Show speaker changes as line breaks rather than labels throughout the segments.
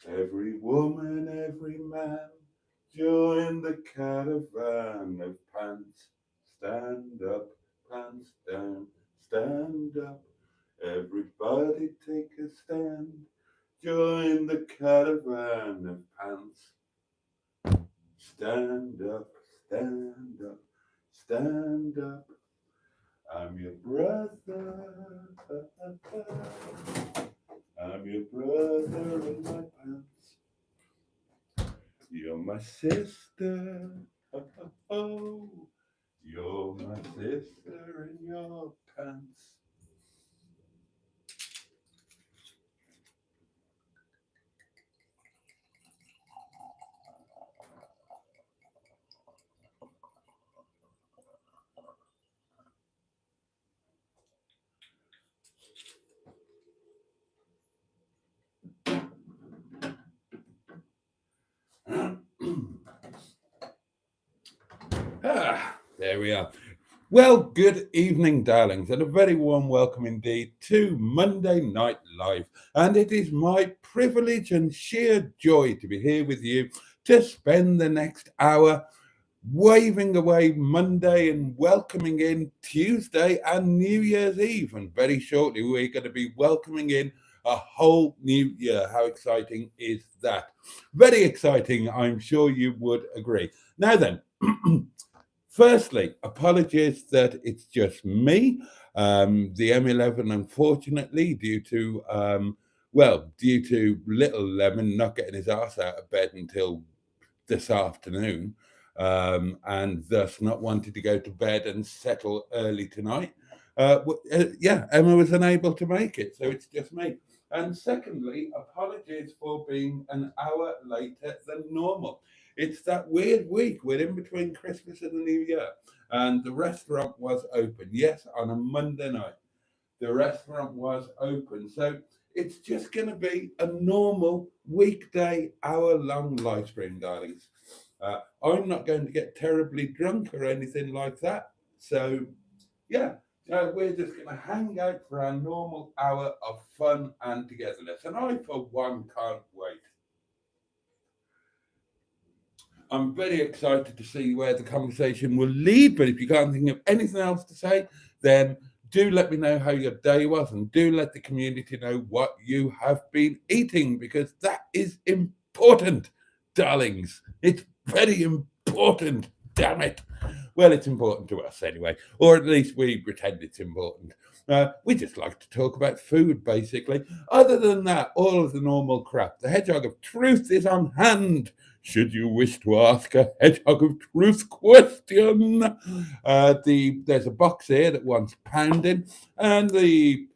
Every woman, every man, join the caravan of pants. Stand up, pants down, stand up. Everybody take a stand. Join the caravan of pants. Stand up, stand up, stand up. I'm your brother. I'm your brother in my pants. You're my sister. Oh, you're my sister in your pants. There we are. Well, good evening, darlings, and a very warm welcome indeed to Monday Night Live. And it is my privilege and sheer joy to be here with you to spend the next hour waving away Monday and welcoming in Tuesday and New Year's Eve. And very shortly, we're going to be welcoming in a whole new year. How exciting is that? Very exciting, I'm sure you would agree. Now then, firstly, apologies that it's just me. The M11, unfortunately, due to little Lemon not getting his ass out of bed until this afternoon, and thus not wanting to go to bed and settle early tonight. Yeah, Emma was unable to make it, so it's just me. And secondly, apologies for being an hour later than normal. It's that weird week. We're in between Christmas and the New Year, and the restaurant was open. Yes, on a Monday night, the restaurant was open. So it's just going to be a normal weekday hour long live stream, darlings. I'm not going to get terribly drunk or anything like that. So, yeah, we're just going to hang out for our normal hour of fun and togetherness. And I, for one, can't wait. I'm very excited to see where the conversation will lead. But if you can't think of anything else to say, then do let me know how your day was and do let the community know what you have been eating because that is important, darlings. It's very important. Damn it. Well, it's important to us anyway, or at least we pretend it's important. We just like to talk about food, basically. Other than that, all of the normal crap. The hedgehog of truth is on hand. Should you wish to ask a hedgehog of truth question, there's a box here that wants pounding, and the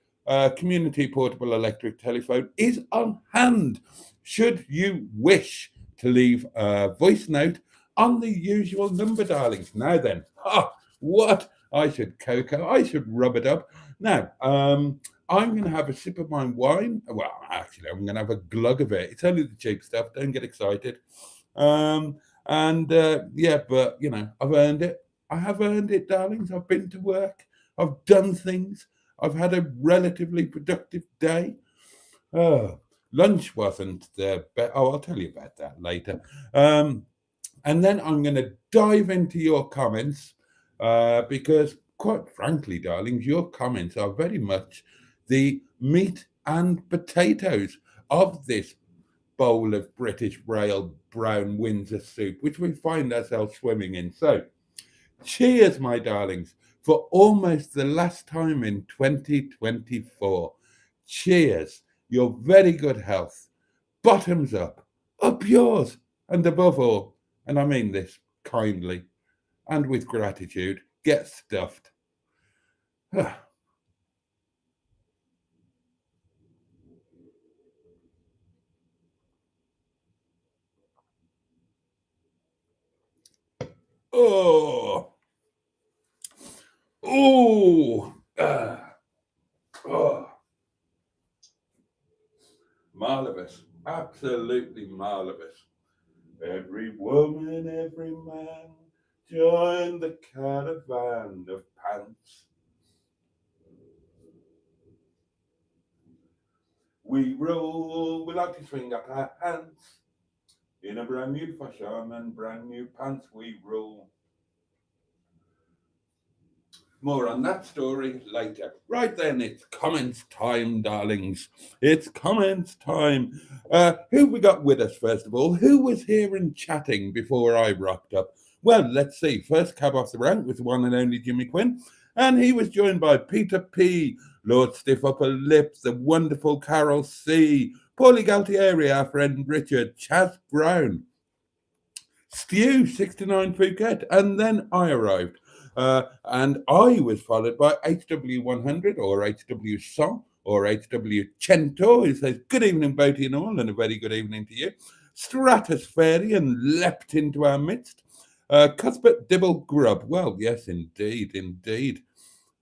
community portable electric telephone is on hand. Should you wish to leave a voice note on the usual number, darlings. Now then, what? I should cocoa. I should rub it up. Now, I'm going to have a sip of my wine. Well, actually, I'm going to have a glug of it. It's only the cheap stuff. Don't get excited. Yeah, but I've earned it. I have earned it, darlings. I've been to work. I've done things. I've had a relatively productive day. Oh, lunch wasn't the best. Oh, I'll tell you about that later. And then I'm going to dive into your comments because, quite frankly, darlings, your comments are very much the meat and potatoes of this bowl of British Rail brown Windsor soup, which we find ourselves swimming in. So, cheers, my darlings, for almost the last time in 2024. Cheers, your very good health. Bottoms up yours, and above all, and I mean this kindly and with gratitude, get stuffed. Oh, oh, oh, marvelous, absolutely marvelous. Every woman, every man, join the caravan of pants. We roll, we like to swing up our hands. In a brand new fashion and brand new pants we roll. More on that story later. Right then, it's comments time, darlings. It's comments time. Who we got with us, first of all? Who was here and chatting before I rocked up? Well, let's see. First cab off the rank was the one and only Jimmy Quinn, and he was joined by Peter P, Lord Stiff Upper Lip, the wonderful Carol C, Paulie Galtieri, our friend Richard, Chaz Brown, Stew 69 Phuket, and then I arrived. And I was followed by HW100 or HW Song or HW Chento, who says, "Good evening, Boaty and all, and a very good evening to you." Stratospherian leapt into our midst. Cuthbert Dibble Grub. Well, yes, indeed, indeed.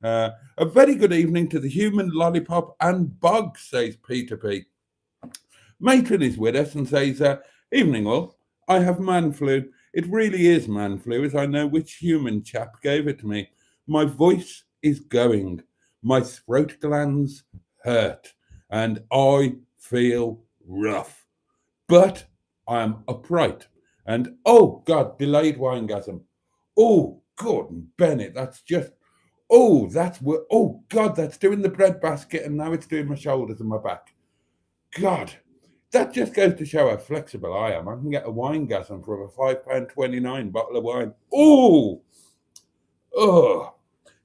A very good evening to the human lollipop and bog, says Peter P. Matron is with us and says, "Evening all. I have man flu. It really is man flu, as I know which human chap gave it to me. My voice is going. My throat glands hurt. And I feel rough. But I am upright. And oh God, delayed winegasm. Oh, Gordon Bennett, that's just, oh, that's what, oh God, that's doing the bread basket and now it's doing my shoulders and my back. God, that just goes to show how flexible I am. I can get a winegasm from a £5.29 bottle of wine. Oh, oh.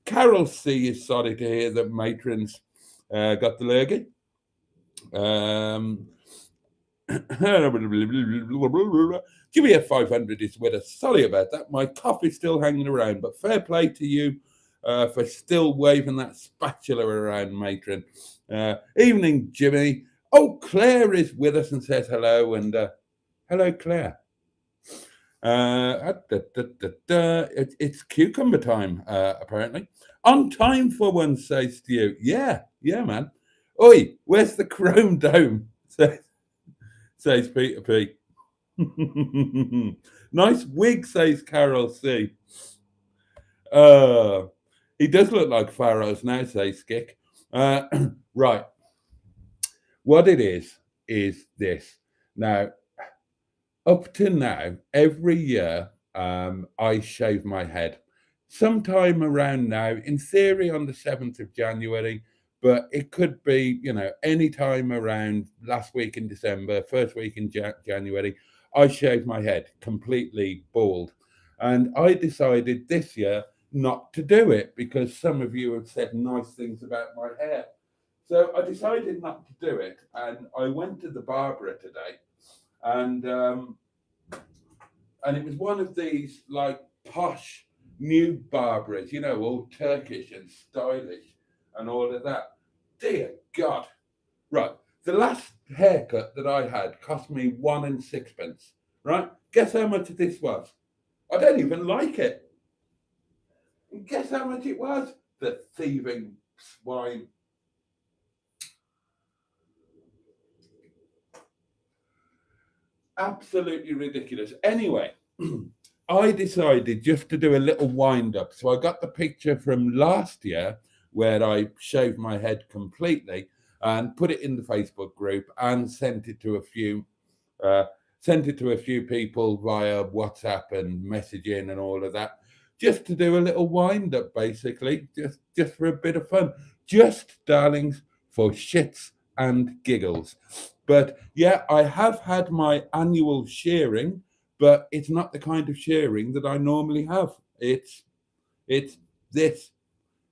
Carol C is sorry to hear that Matron's got the lurgy. Jimmy F500 is with us. Sorry about that. My coffee's still hanging around, but fair play to you for still waving that spatula around, Matron. Evening, Jimmy. Oh, Claire is with us and says hello, and hello, Claire. It's cucumber time, apparently. On time for one, says Stu. Yeah, man. Oi, where's the chrome dome? Says Peter P. Nice wig, says Carol C. He does look like Pharaoh's now, says Skick. Right. What it is this. Now, up to now, every year, I shave my head. Sometime around now, in theory on the 7th of January, but it could be, any time around last week in December, first week in January, I shave my head completely bald. And I decided this year not to do it because some of you have said nice things about my hair. So I decided not to do it. And I went to the barber today, and it was one of these like posh new barberers, all Turkish and stylish and all of that. Dear God. Right. The last haircut that I had cost me 1 and 6pence. Right? Guess how much this was? I don't even like it. And guess how much it was? The thieving swine. Absolutely ridiculous. Anyway, I decided just to do a little wind up. So I got the picture from last year where I shaved my head completely and put it in the Facebook group and sent it to a few people via WhatsApp and messaging and all of that, just to do a little wind up, basically, just for a bit of fun, just, darlings, for shits and giggles. But yeah, I have had my annual shearing, but it's not the kind of shearing that I normally have. It's this.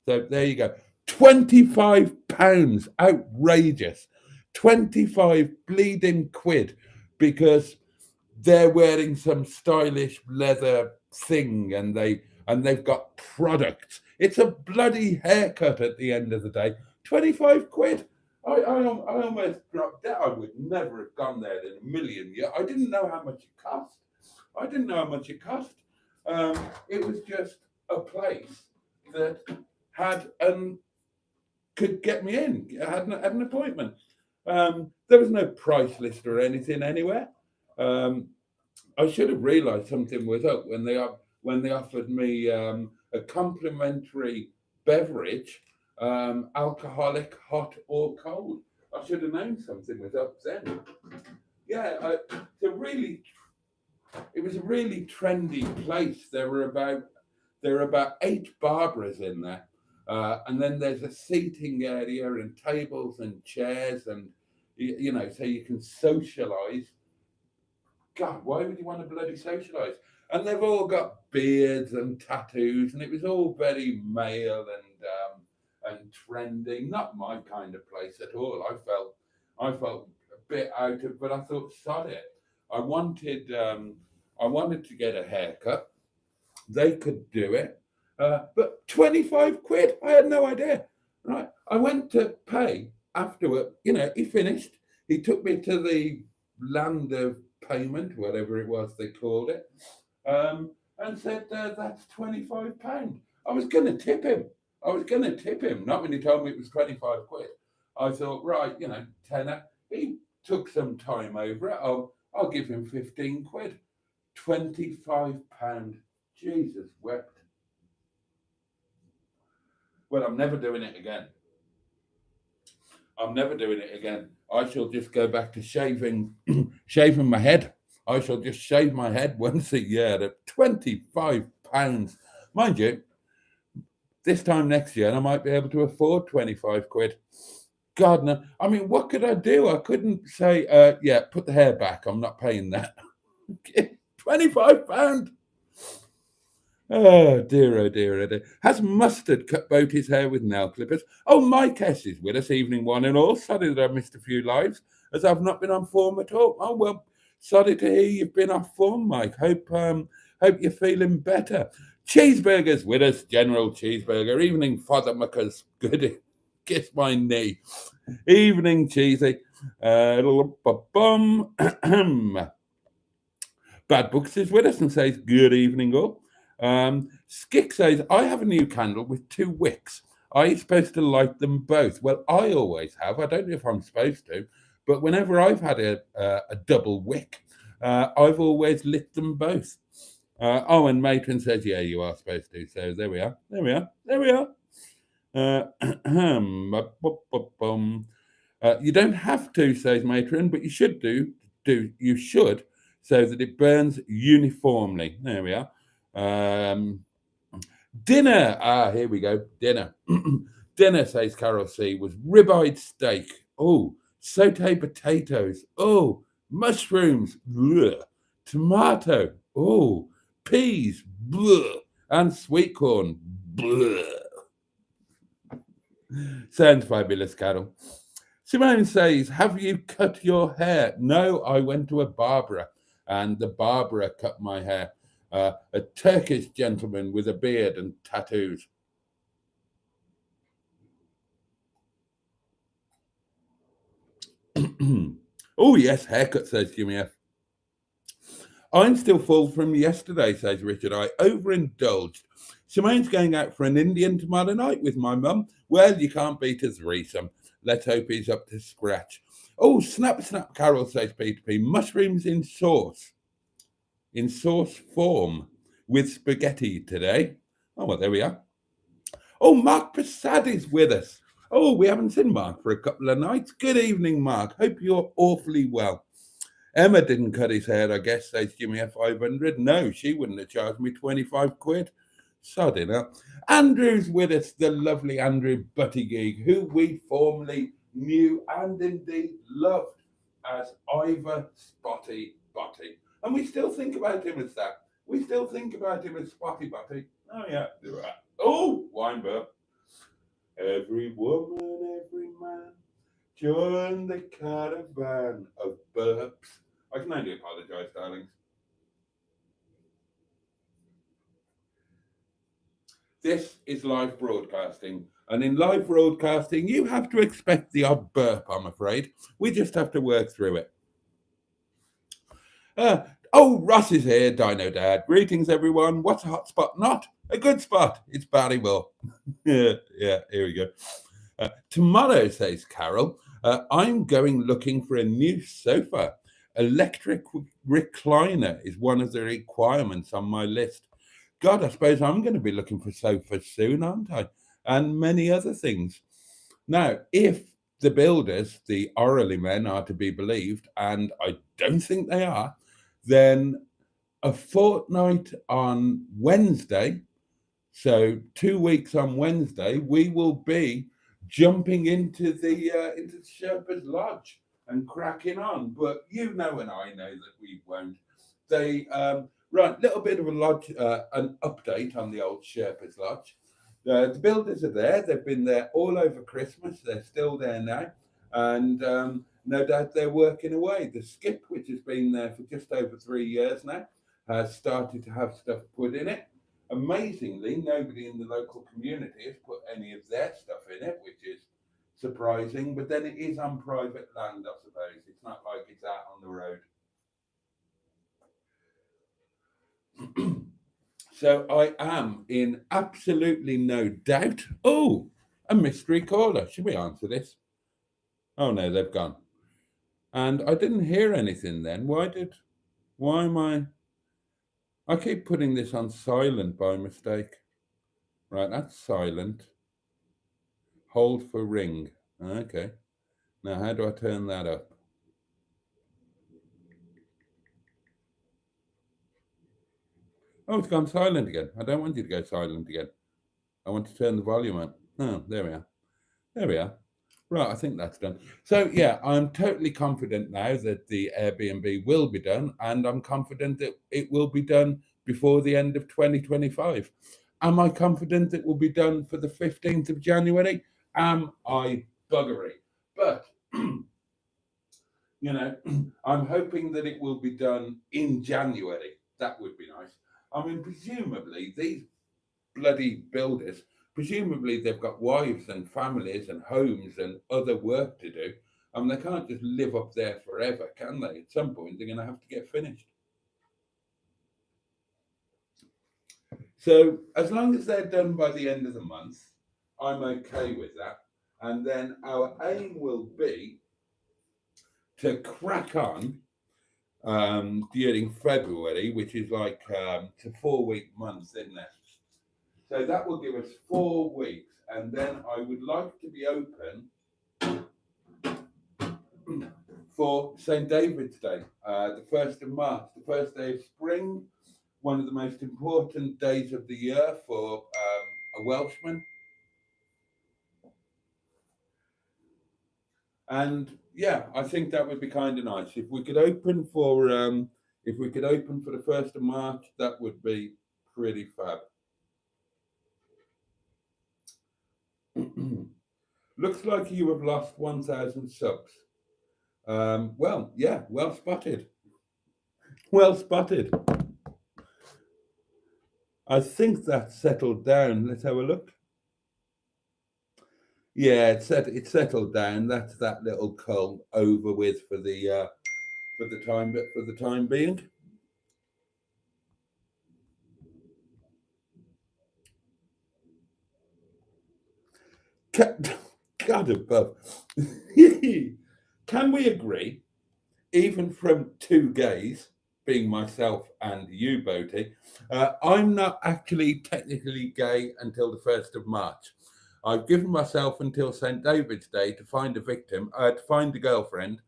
So there you go. £25, outrageous. 25 bleeding quid because they're wearing some stylish leather thing and they've got products. It's a bloody haircut at the end of the day. 25 quid. I almost dropped that. I would never have gone there in a million years. I didn't know how much it cost. It was just a place that had could get me in. I had an appointment. There was no price list or anything anywhere. I should have realised something was up when they offered me a complimentary beverage, alcoholic, hot or cold. I should have known something was up then. Yeah, it was a really trendy place. There were about 8 Barbaras in there, and then there's a seating area and tables and chairs, and so you can socialise. God, why would you want to bloody socialise? And they've all got beards and tattoos, and it was all very male and trendy. Not my kind of place at all. I felt a bit out of, but I thought, sod it. I wanted to get a haircut. They could do it, but 25 quid. I had no idea. Right, I went to pay afterward. He finished. He took me to the land of payment, whatever it was they called it, and said, that's £25. I was going to tip him. Not when he told me it was 25 quid. I thought, right, tenner. He took some time over it. I'll give him 15 quid. £25. Jesus wept. Well, I'm never doing it again. I shall just go back to shaving my head. I shall just shave my head once a year at £25. Mind you, this time next year, I might be able to afford 25 quid. God, no. I mean, what could I do? I couldn't say, put the hair back. I'm not paying that. £25. Oh dear, oh dear, oh dear. Has Mustard cut Boaty's hair with nail clippers? Oh, Mike S is with us, evening one and all. Sorry that I've missed a few lives, as I've not been on form at all. Oh, well, sorry to hear you've been off form, Mike. Hope you're feeling better. Cheeseburger's with us, General Cheeseburger. Evening, Father Muckers. Good. Kiss my knee. Evening, Cheesy. Bad Books is with us and says, good evening, all. Skick says, I have a new candle with 2 wicks. Are you supposed to light them both? Well, I always have. I don't know if I'm supposed to, but whenever I've had a double wick, I've always lit them both. And Matron says, yeah, you are supposed to. So there we are. You don't have to, says Matron, but you should you should, so that it burns uniformly. There we are. Dinner. Here we go. Dinner. Dinner, says Carol C, was ribeye steak. Oh, sauteed potatoes. Oh, mushrooms. Bleh. Tomato. Oh, peas. Bleh. And sweet corn. Bleh. Sounds fabulous, Carol. Simone says, have you cut your hair? No, I went to a barber, and the barber cut my hair. A Turkish gentleman with a beard and tattoos. Oh, yes, haircut, says Jimmy F. I'm still full from yesterday, says Richard. I overindulged. Simone's going out for an Indian tomorrow night with my mum. Well, you can't beat a threesome. Let's hope he's up to scratch. Oh, snap, Carol, says Peter P. Mushrooms in sauce form with spaghetti today. Oh, well, there we are. Oh, Mark Prasad is with us. Oh, we haven't seen Mark for a couple of nights. Good evening, Mark. Hope you're awfully well. Emma didn't cut his hair, I guess, says Jimmy F. 500. No, she wouldn't have charged me 25 quid. Sodding up. Andrew's with us, the lovely Andrew Buttigieg, who we formerly knew and indeed loved as Ivor Spotty Butty. And we still think about him as that. We still think about him as Spotty Butty. Oh, yeah. Oh, wine burp. Every woman, every man, join the caravan of burps. I can only apologise, darlings. This is live broadcasting. And in live broadcasting, you have to expect the odd burp, I'm afraid. We just have to work through it. Ross is here, Dino Dad. Greetings, everyone. What's a hot spot? Not a good spot. It's Barrymore. yeah, here we go. Tomorrow, says Carol, I'm going looking for a new sofa. Electric recliner is one of the requirements on my list. God, I suppose I'm going to be looking for sofas soon, aren't I? And many other things. Now, if the builders, the orally men, are to be believed, and I don't think they are, then a fortnight on Wednesday, so 2 weeks on Wednesday, we will be jumping into the Sherpa's Lodge and cracking on. But you know and I know that we won't. They right, little bit of a lodge, an update on the old Sherpa's Lodge. The builders are there. They've been there all over Christmas. They're still there now, and no doubt they're working away. The skip, which has been there for just over 3 years now, has started to have stuff put in it. Amazingly, nobody in the local community has put any of their stuff in it, which is surprising. But then it is on private land, I suppose. It's not like it's out on the road. So I am in absolutely no doubt. Oh, a mystery caller. Should we answer this? Oh no, they've gone. And I didn't hear anything then. Why am I keep putting this on silent by mistake. Right, that's silent. Hold for ring. Okay. Now, how do I turn that up? Oh, it's gone silent again. I don't want you to go silent again. I want to turn the volume up. Oh, there we are. There we are. Right, I think that's done. So, yeah, I'm totally confident now that the Airbnb will be done, and I'm confident that it will be done before the end of 2025. Am I confident it will be done for the 15th of January? Am I buggery? But, I'm hoping that it will be done in January. That would be nice. I mean, presumably, these bloody builders, presumably they've got wives and families and homes and other work to do. They can't just live up there forever, can they? At some point, they're going to have to get finished. So as long as they're done by the end of the month, I'm okay with that. And then our aim will be to crack on during February, which is like it's a 4-week month, isn't it? So that will give us 4 weeks, and then I would like to be open for St. David's Day, the 1st of March, the first day of spring, one of the most important days of the year for a Welshman. And yeah, I think that would be kind of nice if we could open for the 1st of March. That would be pretty fab. Looks like you have lost 1,000 subs. Well, yeah, well spotted. Well spotted. I think that's settled down. Let's have a look. Yeah, it's settled down. That's that little cull over with for the time being. God above. Can we agree, even from two gays, being myself and you, Boaty, I'm not actually technically gay until the 1st of March. I've given myself until St. David's Day to find a victim, to find a girlfriend.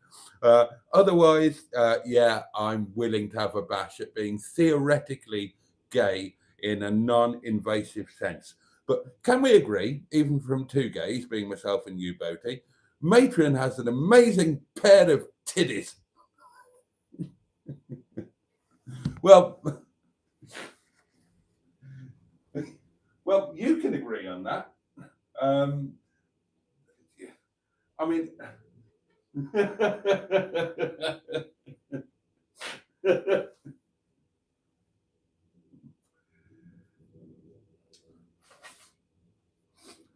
Otherwise, yeah, I'm willing to have a bash at being theoretically gay in a non-invasive sense. But can we agree, even from two gays, being myself and you, Boaty, Matron has an amazing pair of titties. Well, you can agree on that.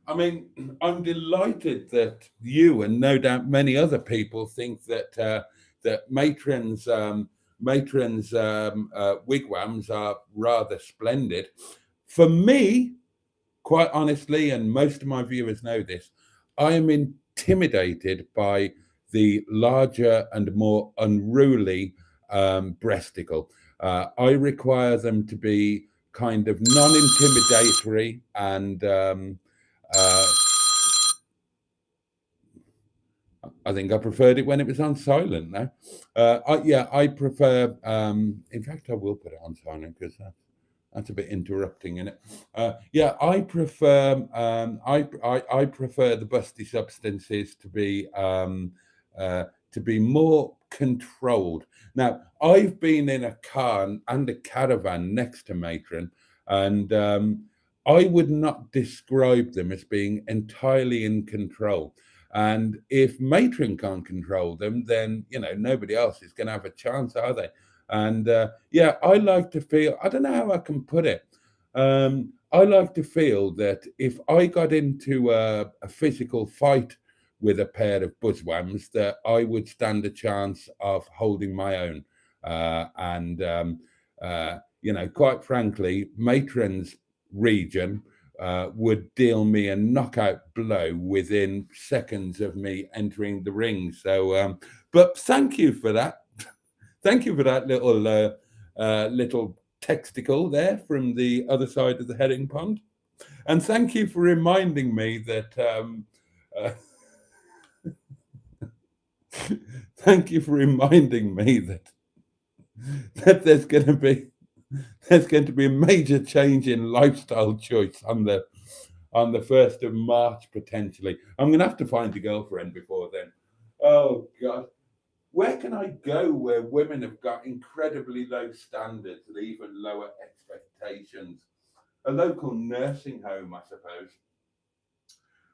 I mean, I'm delighted that you and no doubt many other people think that Matron's wigwams are rather splendid. For me, quite honestly, and most of my viewers know this, I am intimidated by the larger and more unruly breasticle. I require them to be kind of non-intimidatory and I think I preferred it when it was on silent now. I prefer. In fact, I will put it on silent because that's a bit interrupting in it. I prefer. I prefer the busty substances to be more controlled. Now, I've been in a car and a caravan next to Matron, and I would not describe them as being entirely in control. And if Matron can't control them, then nobody else is going to have a chance, are they? And I like to feel. I don't know how I can put it. I like to feel that if I got into a physical fight with a pair of buzzwams, that I would stand a chance of holding my own. Quite frankly, Matron's region would deal me a knockout blow within seconds of me entering the ring. So, but thank you for that. Thank you for that little texticle there from the other side of the herring pond, and thank you for reminding me that. Thank you for reminding me that there's going to be a major change in lifestyle choice on the 1st of March potentially. I'm going to have to find a girlfriend before then. Oh God, where can I go where women have got incredibly low standards and even lower expectations? A local nursing home, I suppose.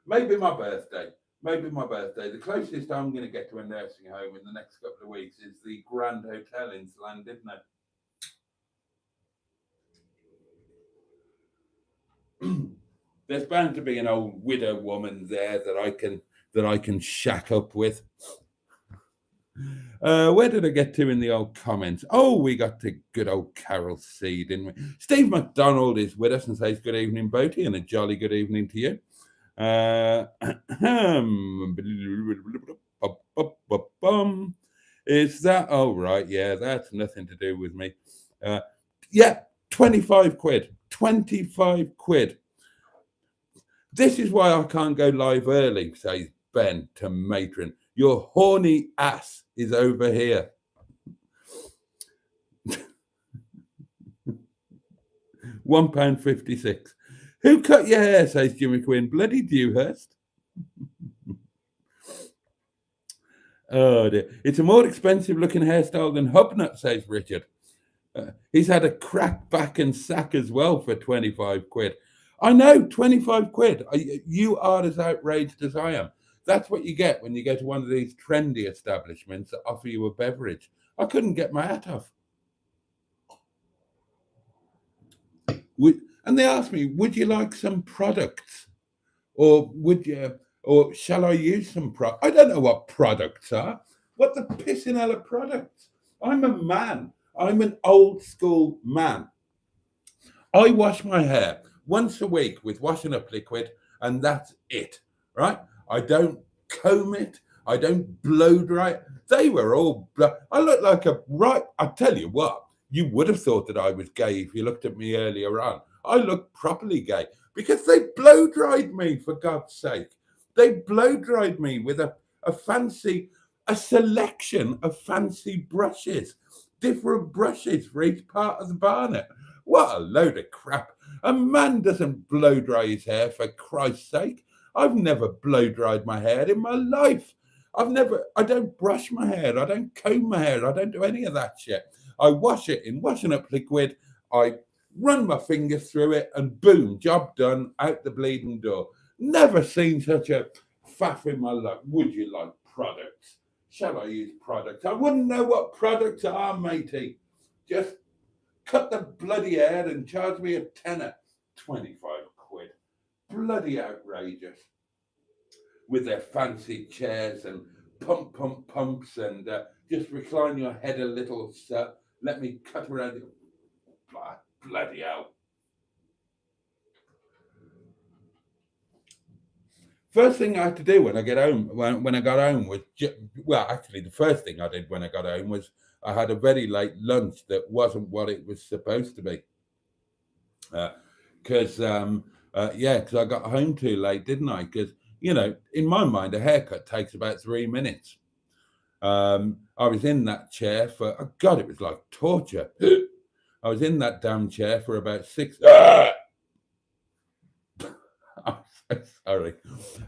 Maybe my birthday. The closest I'm going to get to a nursing home in the next couple of weeks is the Grand Hotel in Llandudno. There's bound to be an old widow woman there that I can shack up with. Where did I get to in the old comments? Oh, we got to good old Carol C, didn't we? Steve McDonald is with us and says good evening, Boaty, and a jolly good evening to you. Is that right? Yeah, that's nothing to do with me. 25 quid. 25 quid. This is why I can't go live early, says Ben to Matron. Your horny ass is over here. £1.56. Who cut your hair, says Jimmy Quinn. Bloody Dewhurst. Oh dear. It's a more expensive looking hairstyle than Hubnut, says Richard. He's had a crack back and sack as well for 25 quid. I know, 25 quid. You are as outraged as I am. That's what you get when you go to one of these trendy establishments that offer you a beverage. I couldn't get my hat off. And they asked me, would you like some products? Or shall I use some products? I don't know what products are. What the pissing hell are products? I'm a man. I'm an old school man. I wash my hair once a week with washing up liquid, and that's it, right? I don't comb it. I don't blow dry it. They were all, I look like I tell you what, you would have thought that I was gay if you looked at me earlier on. I look properly gay because they blow dried me, for God's sake. They blow dried me with a selection of fancy brushes, different brushes for each part of the barnet. What a load of crap. A man doesn't blow dry his hair, for Christ's sake. I've never blow dried my hair in my life. I don't brush my hair. I don't comb my hair. I don't do any of that shit. I wash it in washing up liquid. I run my fingers through it and boom, job done, out the bleeding door. Never seen such a faff in my life. Would you like products? Shall I use products? I wouldn't know what products are, matey. Just cut the bloody hair and charge me a tenner. 25 quid. Bloody outrageous. With their fancy chairs and pumps and just recline your head a little, sir. Let me cut around it. Bloody hell. First thing I had to do when I got home was, actually the first thing I did when I got home was I had a very late lunch that wasn't what it was supposed to be. Because I got home too late, didn't I? Because, in my mind, a haircut takes about 3 minutes. I was in that chair for, oh God, it was like torture. I was in that damn chair for about I'm so sorry.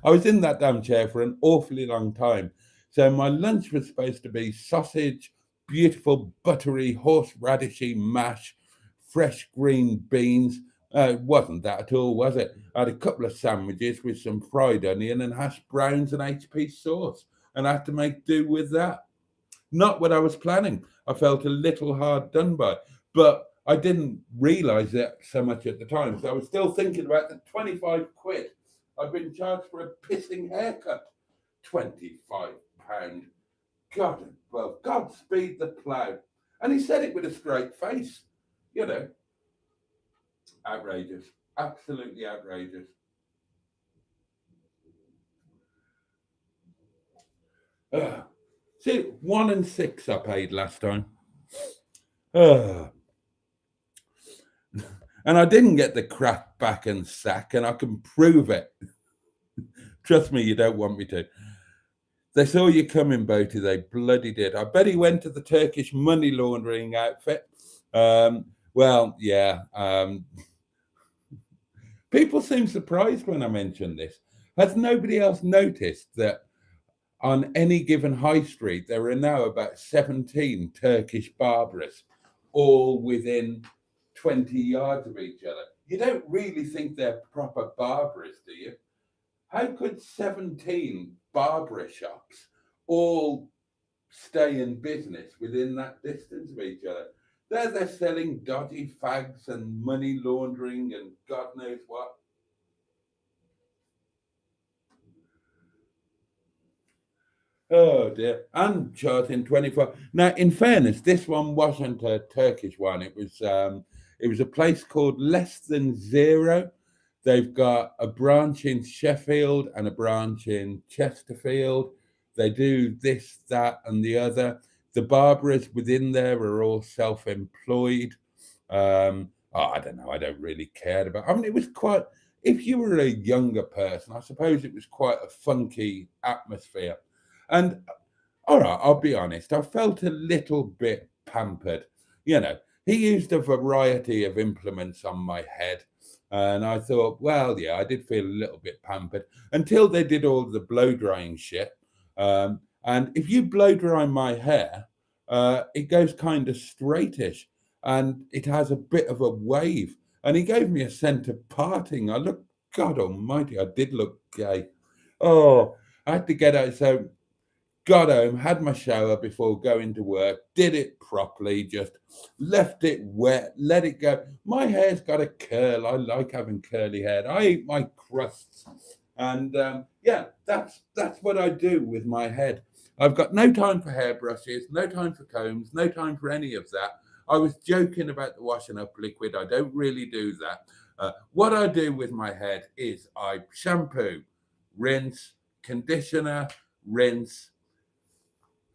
I was in that damn chair for an awfully long time. So my lunch was supposed to be sausage, beautiful buttery horseradishy mash, fresh green beans. It wasn't that at all, was it? I had a couple of sandwiches with some fried onion and hash browns and HP sauce, and I had to make do with that. Not what I was planning. I felt a little hard done by, but I didn't realize that so much at the time. So I was still thinking about the 25 quid I'd been charged for a pissing haircut. £25. God, well, Godspeed the plough. And he said it with a straight face. Outrageous. Absolutely outrageous. See, 1 and 6 I paid last time. And I didn't get the crap back and sack, and I can prove it. Trust me, you don't want me to. They saw you coming, Boaty. They bloody did. I bet he went to the Turkish money laundering outfit. Well, yeah. People seem surprised when I mention this. Has nobody else noticed that on any given high street, there are now about 17 Turkish barberers, all within 20 yards of each other? You don't really think they're proper barberers, do you? How could 17 barber shops all stay in business within that distance of each other? They're selling dodgy fags and money laundering and God knows what. Oh dear. And charging 24. Now, in fairness, this one wasn't a Turkish one. It was a place called Less Than Zero. They've got a branch in Sheffield and a branch in Chesterfield. They do this, that, and the other. The barberers within there are all self-employed. I don't know. I don't really care about. I mean, it was quite. If you were a younger person, I suppose it was quite a funky atmosphere. And all right, I'll be honest. I felt a little bit pampered. He used a variety of implements on my head. And I thought, well, yeah, I did feel a little bit pampered until they did all the blow drying shit. And if you blow dry my hair, it goes kind of straightish and it has a bit of a wave. And he gave me a scent of parting. I looked, God almighty, I did look gay. Oh, I had to get out. So got home, had my shower before going to work, did it properly, just left it wet, let it go. My hair's got a curl. I like having curly hair. I eat my crusts. And yeah, that's what I do with my head. I've got no time for hairbrushes, no time for combs, no time for any of that. I was joking about the washing up liquid. I don't really do that. What I do with my head is I shampoo, rinse, conditioner, rinse,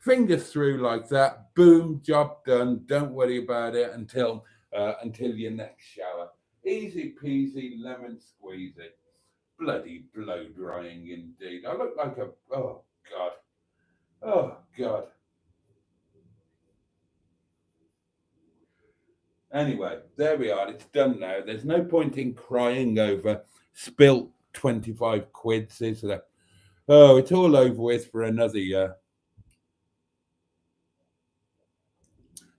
fingers through like that, boom, job done. Don't worry about it until your next shower. Easy peasy, lemon squeezy. Bloody blow drying indeed. I look like oh God. Anyway, there we are. It's done now. There's no point in crying over spilt 25 quids, is there? Oh, it's all over with for another year.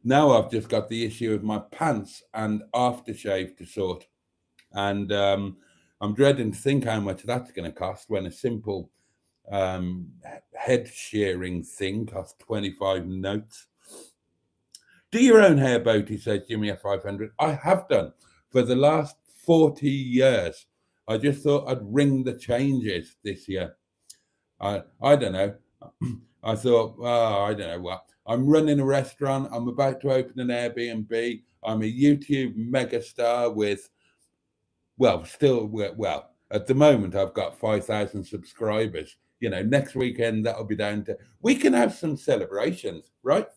Now I've just got the issue of my pants and aftershave to sort. And I'm dreading to think how much that's going to cost when a simple head shearing thing costs 25 notes. Do your own hair, Boaty, says Jimmy F500. I have done for the last 40 years. I just thought I'd ring the changes this year. I don't know. I thought, I don't know what. I'm running a restaurant. I'm about to open an Airbnb. I'm a YouTube megastar with, well, at the moment, I've got 5,000 subscribers. Next weekend, that'll be down to, we can have some celebrations, right?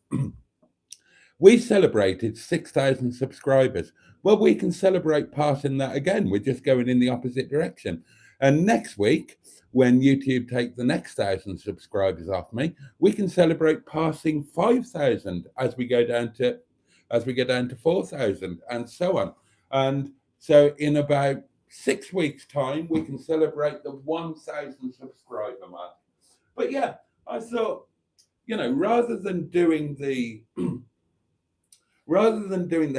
We celebrated 6,000 subscribers. Well, we can celebrate passing that again. We're just going in the opposite direction. And next week, when YouTube take the next 1,000 subscribers off me, we can celebrate passing 5,000 as we go down to 4,000 and so on. And so in about 6 weeks' time, we can celebrate the 1,000 subscriber mark. But yeah, I thought, rather than doing the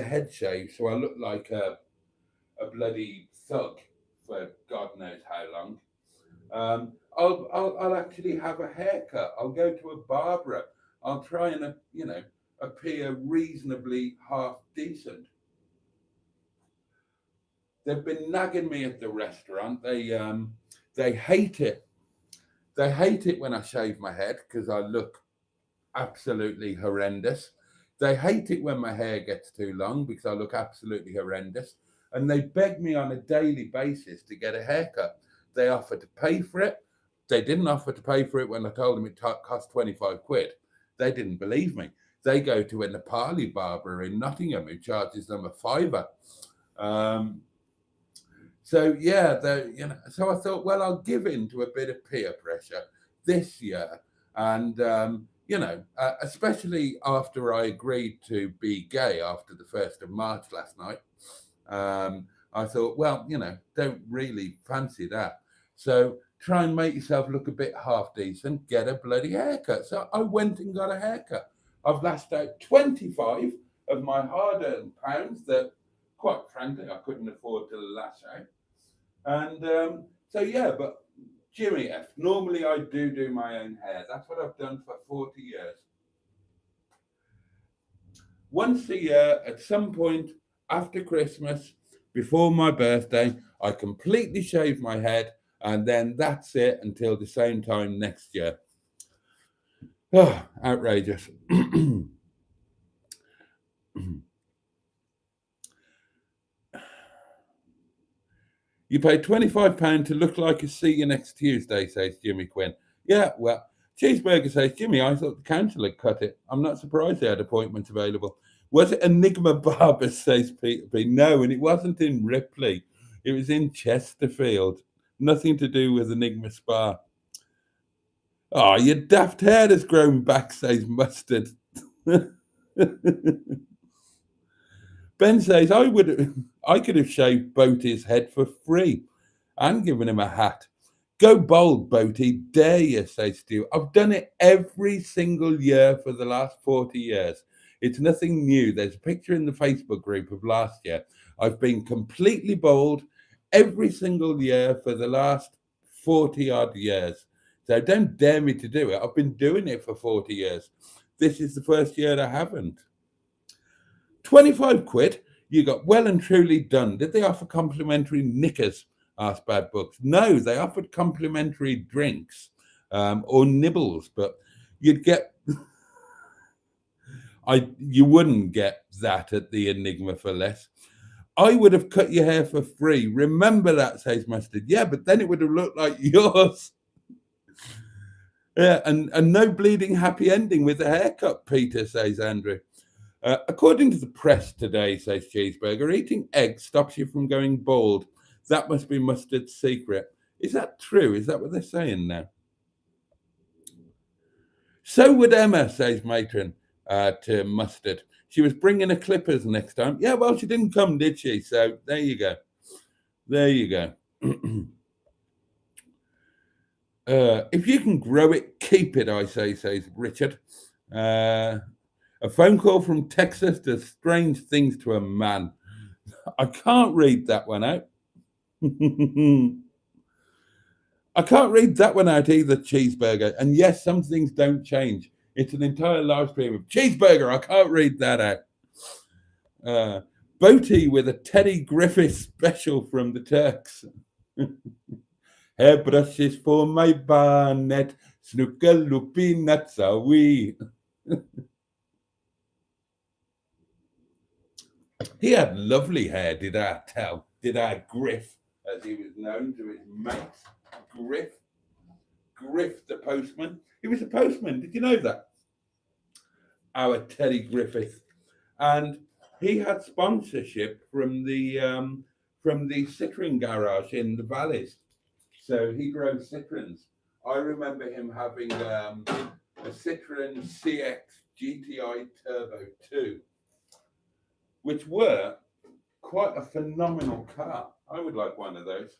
head shave, so I look like a bloody thug for God knows how long. I'll actually have a haircut. I'll go to a barber. I'll try and appear reasonably half decent. They've been nagging me at the restaurant. They hate it. They hate it when I shave my head because I look absolutely horrendous. They hate it when my hair gets too long because I look absolutely horrendous. And they beg me on a daily basis to get a haircut. They offer to pay for it. They didn't offer to pay for it when I told them it cost 25 quid. They didn't believe me. They go to a Nepali barber in Nottingham who charges them a fiver. So yeah, so I thought, well, I'll give in to a bit of peer pressure this year. And, especially after I agreed to be gay after the 1st of March last night, I thought, well, don't really fancy that. So try and make yourself look a bit half decent, get a bloody haircut. So I went and got a haircut. I've lashed out 25 of my hard-earned pounds that, quite frankly, I couldn't afford to lash out. And so, yeah, but Jimmy F, normally I do my own hair. That's what I've done for 40 years. Once a year, at some point after Christmas, before my birthday, I completely shave my head, and then that's it until the same time next year. Oh, outrageous. You pay £25 to look like a see you next Tuesday, says Jimmy Quinn. Yeah, well, Cheeseburger says, Jimmy, I thought the council had cut it. I'm not surprised they had appointments available. Was it Enigma Barber, says Peter P? No, and it wasn't in Ripley. It was in Chesterfield. Nothing to do with Enigma Spa. Oh, your daft hair has grown back, says Mustard. Ben says, I could have shaved Boaty's head for free and given him a hat. Go bold, Boaty, dare you, says Stu. I've done it every single year for the last 40 years. It's nothing new. There's a picture in the Facebook group of last year. I've been completely bald every single year for the last 40 odd years. So don't dare me to do it. I've been doing it for 40 years. This is the first year I haven't. 25 quid, you got well and truly done. Did they offer complimentary knickers? Asked Bad Books. No, they offered complimentary drinks or nibbles, but you'd get... you wouldn't get that at the Enigma for less. I would have cut your hair for free. Remember that, says Mustard. Yeah, but then it would have looked like yours. Yeah, and no bleeding happy ending with the haircut, Peter, says Andrew. According to the press today, says Cheeseburger, eating eggs stops you from going bald. That must be Mustard's secret. Is that true? Is that what they're saying now? So would Emma, says Matron to Mustard. She was bringing her clippers next time. Yeah, well, she didn't come, did she? So there you go. There you go. If you can grow it, keep it, I say, says Richard. A phone call from Texas does strange things to a man. I can't read that one out. I can't read that one out either, Cheeseburger. And yes, some things don't change. It's an entire live stream of Cheeseburger. I can't read that out. Boaty with a Teddy Griffith special from the Turks. Hairbrushes for my barnet. Snooker loopy nuts are we. He had lovely hair, did our Griff, as he was known to his mates. Griff the postman. He was a postman, did you know that? Our Teddy Griffith. And he had sponsorship from the Citroen garage in the Valleys. So he grows Citroens. I remember him having a Citroen CX GTI Turbo 2, which were quite a phenomenal car. I would like one of those.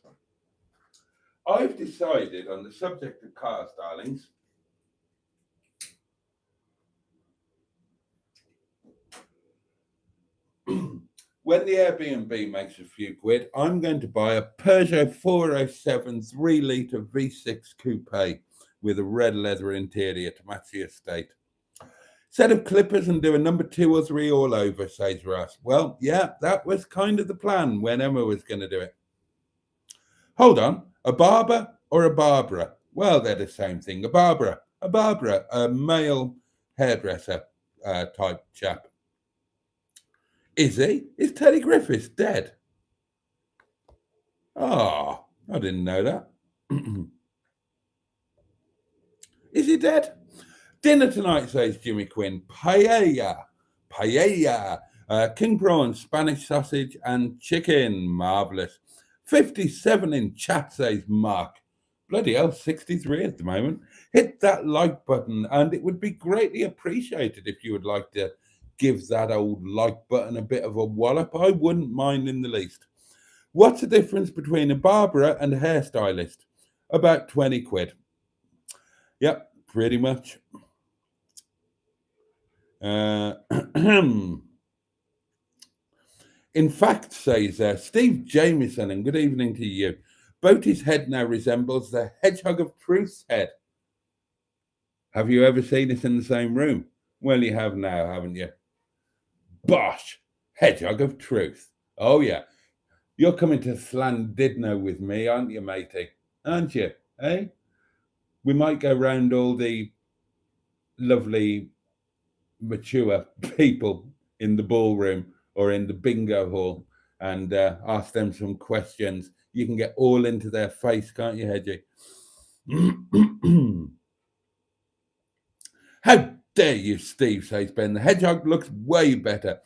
I've decided on the subject of cars, darlings, when the Airbnb makes a few quid, I'm going to buy a Peugeot 407 3-litre V6 coupe with a red leather interior to match the estate. Set of clippers and do a number 2 or 3 all over, says Russ. Well, yeah, that was kind of the plan when Emma was going to do it. Hold on, a barber or a Barbara? Well, they're the same thing. A Barbara, a male hairdresser type chap. Is he? Is Teddy Griffiths dead? Oh, I didn't know that. Is he dead? Dinner tonight, says Jimmy Quinn. Paella, king prawn, Spanish sausage and chicken. Marvellous. 57 in chat, says Mark. Bloody hell, 63 at the moment. Hit that like button and it would be greatly appreciated if you would like to give that old like button a bit of a wallop. I wouldn't mind in the least. What's the difference between a barber and a hairstylist? About 20 quid. Yep, pretty much. In fact, says Steve Jamieson, and good evening to you, Boaty's head now resembles the Hedgehog of Truth's head. Have you ever seen it in the same room? Well, you have now, haven't you? Bosh, Hedgehog of Truth. Oh, yeah. You're coming to Llandudno with me, aren't you, matey? Aren't you? Eh? We might go round all the lovely, mature people in the ballroom or in the bingo hall and ask them some questions. You can get all into their face, can't you, Hedgie? How dare you, Steve, says Ben. The hedgehog looks way better.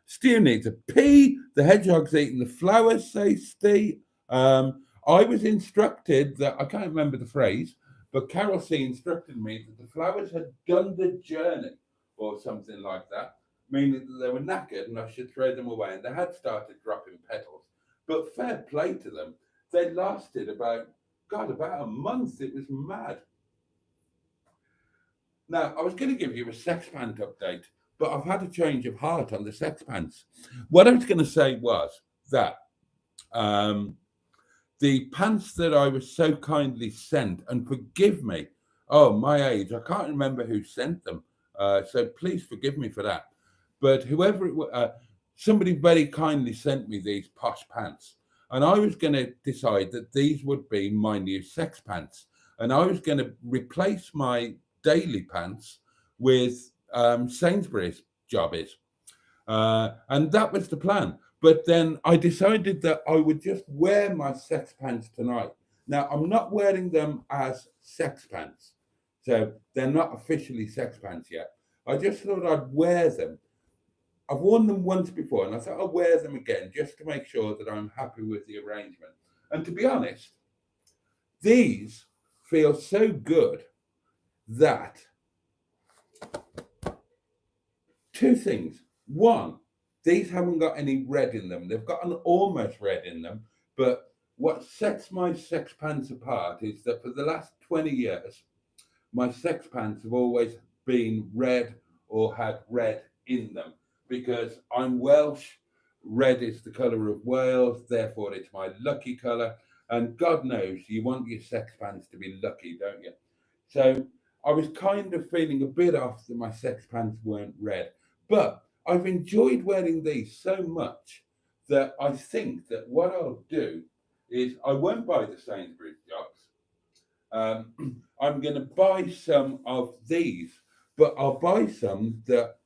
Stu needs a pee. The hedgehog's eating the flowers, says Steve. I was instructed that, I can't remember the phrase, but Carol C instructed me that the flowers had done the journey or something like that, meaning that they were knackered and I should throw them away. And they had started dropping petals. But fair play to them. They lasted about a month. It was mad. Now, I was going to give you a sex pant update, but I've had a change of heart on the sex pants. What I was going to say was that the pants that I was so kindly sent, and forgive me, oh, my age, I can't remember who sent them, so please forgive me for that. But whoever it was, somebody very kindly sent me these posh pants, and I was going to decide that these would be my new sex pants, and I was going to replace my daily pants with Sainsbury's jobbies. And that was the plan. But then I decided that I would just wear my sex pants tonight. Now, I'm not wearing them as sex pants. So they're not officially sex pants yet. I just thought I'd wear them. I've worn them once before, and I thought I'll wear them again just to make sure that I'm happy with the arrangement. And to be honest, these feel so good that two things. One, these haven't got any red in them. They've got an almost red in them. But what sets my sex pants apart is that for the last 20 years, my sex pants have always been red or had red in them because I'm Welsh. Red is the colour of Wales, therefore it's my lucky colour. And God knows you want your sex pants to be lucky, don't you? So I was kind of feeling a bit off that my sex pants weren't red. But I've enjoyed wearing these so much that I think that what I'll do is I won't buy the Sainsbury's jobs. I'm going to buy some of these, but I'll buy some that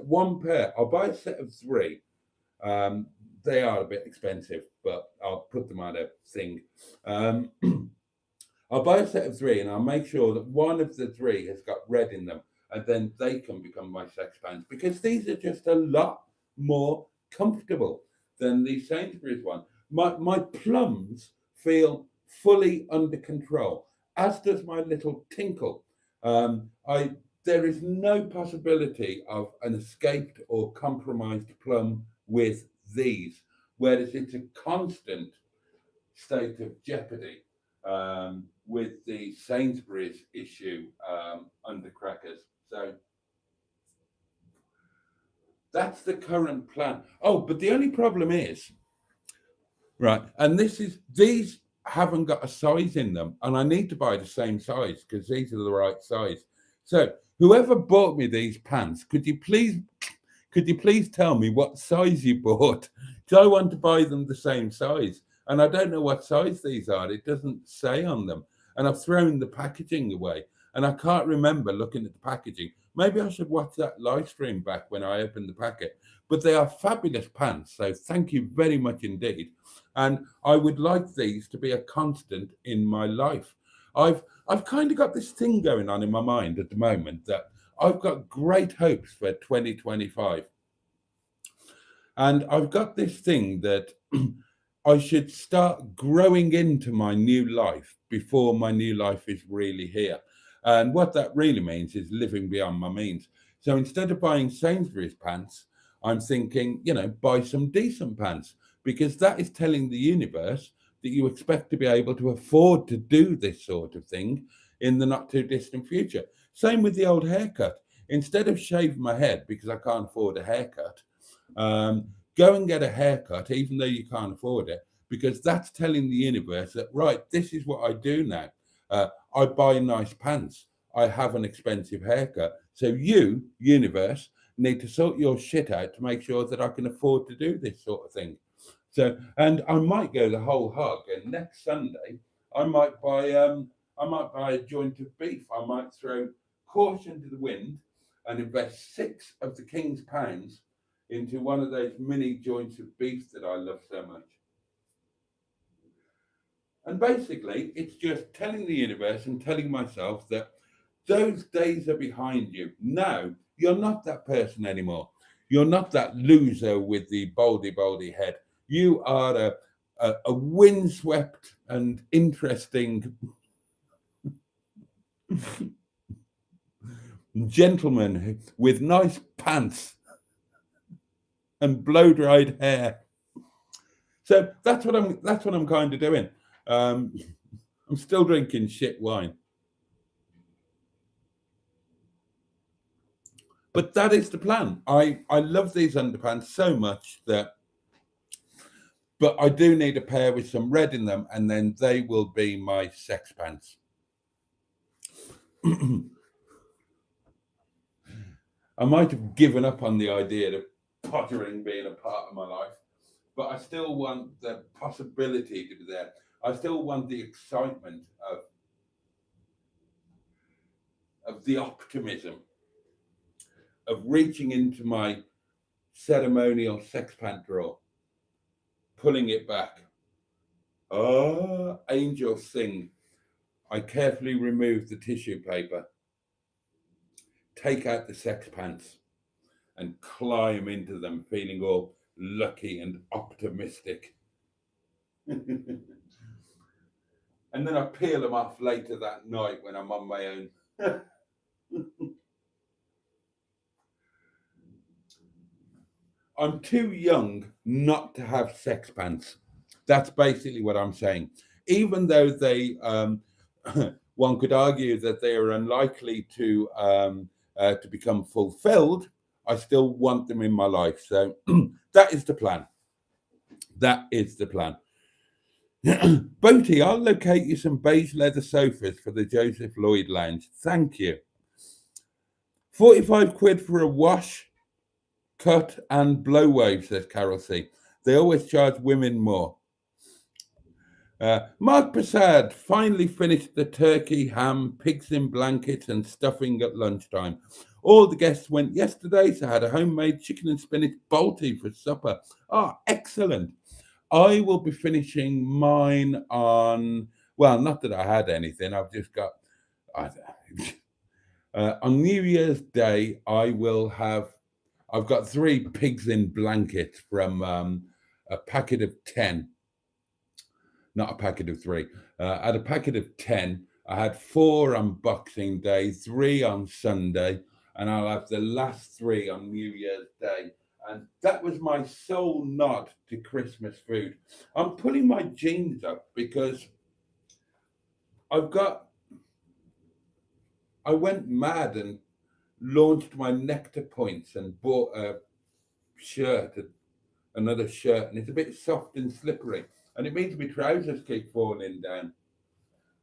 one pair. I'll buy a set of 3. They are a bit expensive, but I'll put them on a thing. I'll buy a set of 3 and I'll make sure that one of the 3 has got red in them, and then they can become my sex pants because these are just a lot more comfortable than the Sainsbury's one. My plums feel fully under control, as does my little tinkle. There is no possibility of an escaped or compromised plum with these, whereas it's a constant state of jeopardy with the Sainsbury's issue under crackers. So that's the current plan. Oh, but the only problem is, right, and these haven't got a size in them, and I need to buy the same size because these are the right size. So whoever bought me these pants, could you please tell me what size you bought? Because I want to buy them the same size. And I don't know what size these are. It doesn't say on them. And I've thrown the packaging away. And I can't remember looking at the packaging. Maybe I should watch that live stream back when I open the packet. But they are fabulous pants. So thank you very much indeed. And I would like these to be a constant in my life. I've kind of got this thing going on in my mind at the moment that I've got great hopes for 2025. And I've got this thing that I should start growing into my new life before my new life is really here. And what that really means is living beyond my means. So instead of buying Sainsbury's pants, I'm thinking, buy some decent pants, because that is telling the universe that you expect to be able to afford to do this sort of thing in the not too distant future. Same with the old haircut. Instead of shaving my head because I can't afford a haircut, go and get a haircut, even though you can't afford it, because that's telling the universe that, right, this is what I do now. I buy nice pants. I have an expensive haircut. So you, universe, need to sort your shit out to make sure that I can afford to do this sort of thing. So, and I might go the whole hog. And next Sunday, I might buy a joint of beef. I might throw caution to the wind and invest 6 of the king's pounds into one of those mini joints of beef that I love so much. And basically, it's just telling the universe and telling myself that those days are behind you. Now, you're not that person anymore. You're not that loser with the baldy head. You are a windswept and interesting gentleman with nice pants and blow-dried hair. So that's what I'm kind of doing. I'm still drinking shit wine. But that is the plan. I love these underpants so much but I do need a pair with some red in them, and then they will be my sex pants. I might have given up on the idea of pottering being a part of my life, but I still want the possibility to be there. I still want the excitement of the optimism of reaching into my ceremonial sex pant drawer, pulling it back. Angels sing. I carefully remove the tissue paper, take out the sex pants, and climb into them feeling all lucky and optimistic. And then I peel them off later that night when I'm on my own. I'm too young not to have sex pants. That's basically what I'm saying. Even though they, one could argue that they are unlikely to become fulfilled, I still want them in my life. So that is the plan. That is the plan. Boaty, I'll locate you some beige leather sofas for the Joseph Lloyd Lounge. Thank you. 45 quid for a wash, cut and blow wave, says Carol C. They always charge women more. Mark Prasad finally finished the turkey, ham, pigs in blankets and stuffing at lunchtime. All the guests went yesterday, so I had a homemade chicken and spinach Boaty for supper. Excellent. I will be finishing mine on, well, not that I had anything. I've just got, on New Year's Day, I've got 3 pigs in blankets from a packet of 10. not a packet of 3. I had a packet of 10. I had 4 on Boxing Day, 3 on Sunday, and I'll have the last 3 on New Year's Day. And that was my sole nod to Christmas food. I'm pulling my jeans up because I went mad and launched my nectar points and bought a shirt, another shirt, and it's a bit soft and slippery. And it means my trousers keep falling down.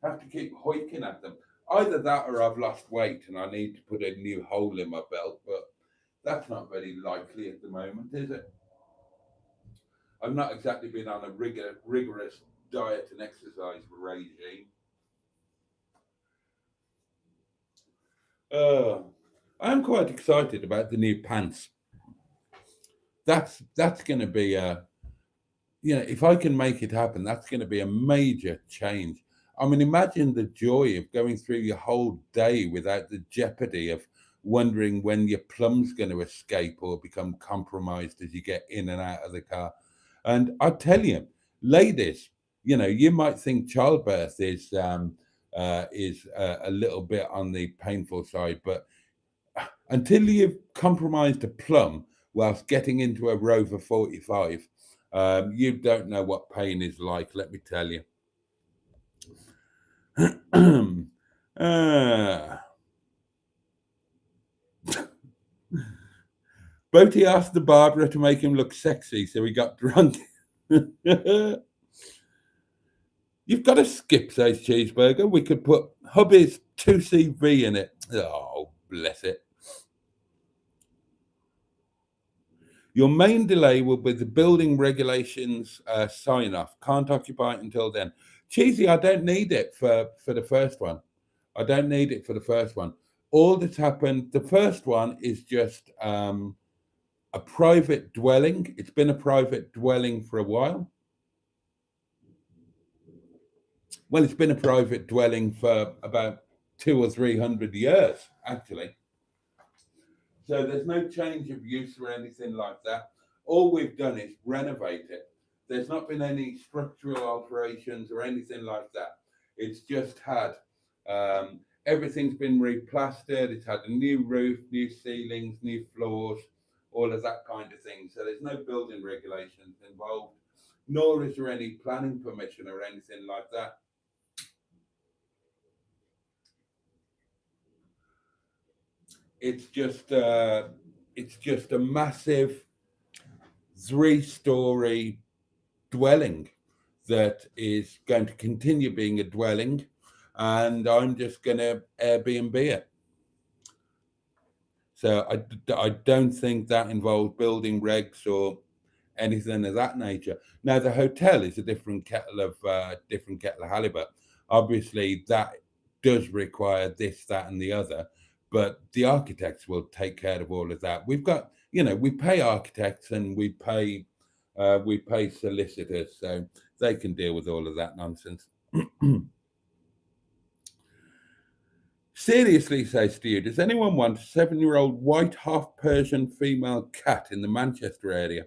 I have to keep hoiking at them. Either that or I've lost weight and I need to put a new hole in my belt, but that's not very likely at the moment, is it? I've not exactly been on a rigorous diet and exercise regime. I'm quite excited about the new pants. That's going to be if I can make it happen, that's going to be a major change. I mean, imagine the joy of going through your whole day without the jeopardy of wondering when your plum's going to escape or become compromised as you get in and out of the car. And I tell you, ladies, you might think childbirth is a little bit on the painful side, but until you've compromised a plum whilst getting into a Rover 45, you don't know what pain is like, let me tell you. Boaty asked the Barbara to make him look sexy, so he got drunk. You've got to skip, says Cheeseburger. We could put hubby's 2CV in it. Oh, bless it. Your main delay will be the building regulations sign off. Can't occupy it until then. Cheesy, I don't need it for the first one. I don't need it for the first one. All that's happened, the first one is just a private dwelling. It's been a private dwelling for a while. Well, it's been a private dwelling for about 200 or 300 years, actually. So there's no change of use or anything like that. All we've done is renovate it. There's not been any structural alterations or anything like that. It's just had everything's been replastered. It's had a new roof, new ceilings, new floors, all of that kind of thing. So there's no building regulations involved, nor is there any planning permission or anything like that. It's just a massive 3-story dwelling that is going to continue being a dwelling, and I'm just going to Airbnb it. So I don't think that involves building regs or anything of that nature. Now the hotel is a different kettle of halibut. Obviously, that does require this, that, and the other. But the architects will take care of all of that. We've got, we pay architects and we pay solicitors, so they can deal with all of that nonsense. Seriously, says Stu, does anyone want a 7-year-old white half Persian female cat in the Manchester area?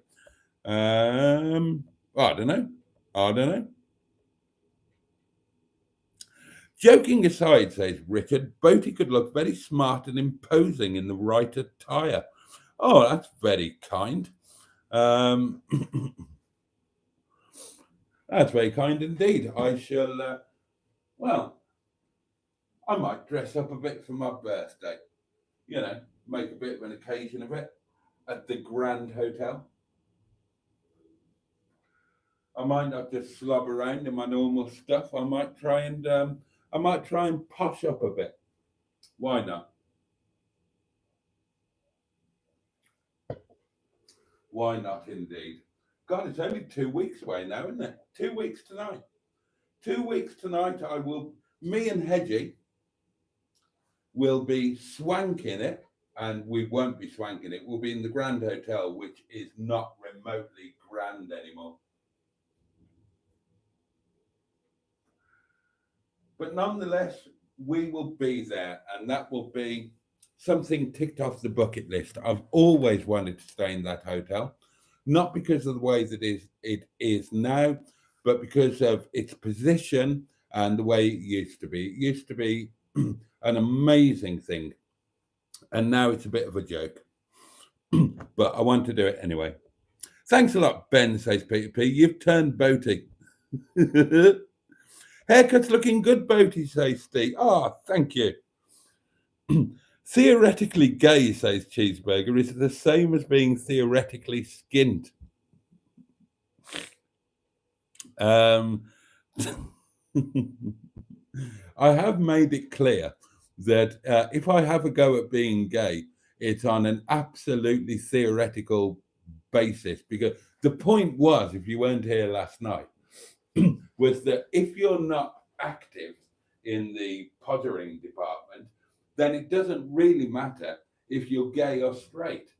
I don't know. Joking aside, says Richard, Boaty could look very smart and imposing in the right attire. Oh, that's very kind. That's very kind indeed. I shall, I might dress up a bit for my birthday. Make a bit of an occasion of it at the Grand Hotel. I might not just slob around in my normal stuff. I might try and posh up a bit. Why not? Why not, indeed? God, it's only 2 weeks away now, isn't it? 2 weeks tonight. 2 weeks tonight, me and Hedgie will be swanking it, and we won't be swanking it. We'll be in the Grand Hotel, which is not remotely grand anymore. But nonetheless, we will be there, and that will be something ticked off the bucket list. I've always wanted to stay in that hotel, not because of the way that it is now, but because of its position and the way it used to be an amazing thing. And now it's a bit of a joke. But I want to do it anyway. Thanks a lot, Ben, says Peter P. You've turned Boaty. Haircut's looking good, Boaty, says Steve. Ah, thank you. Theoretically gay, says Cheeseburger, is the same as being theoretically skint. I have made it clear that if I have a go at being gay, it's on an absolutely theoretical basis, because the point was, if you weren't here last night, was that if you're not active in the pottering department, then it doesn't really matter if you're gay or straight,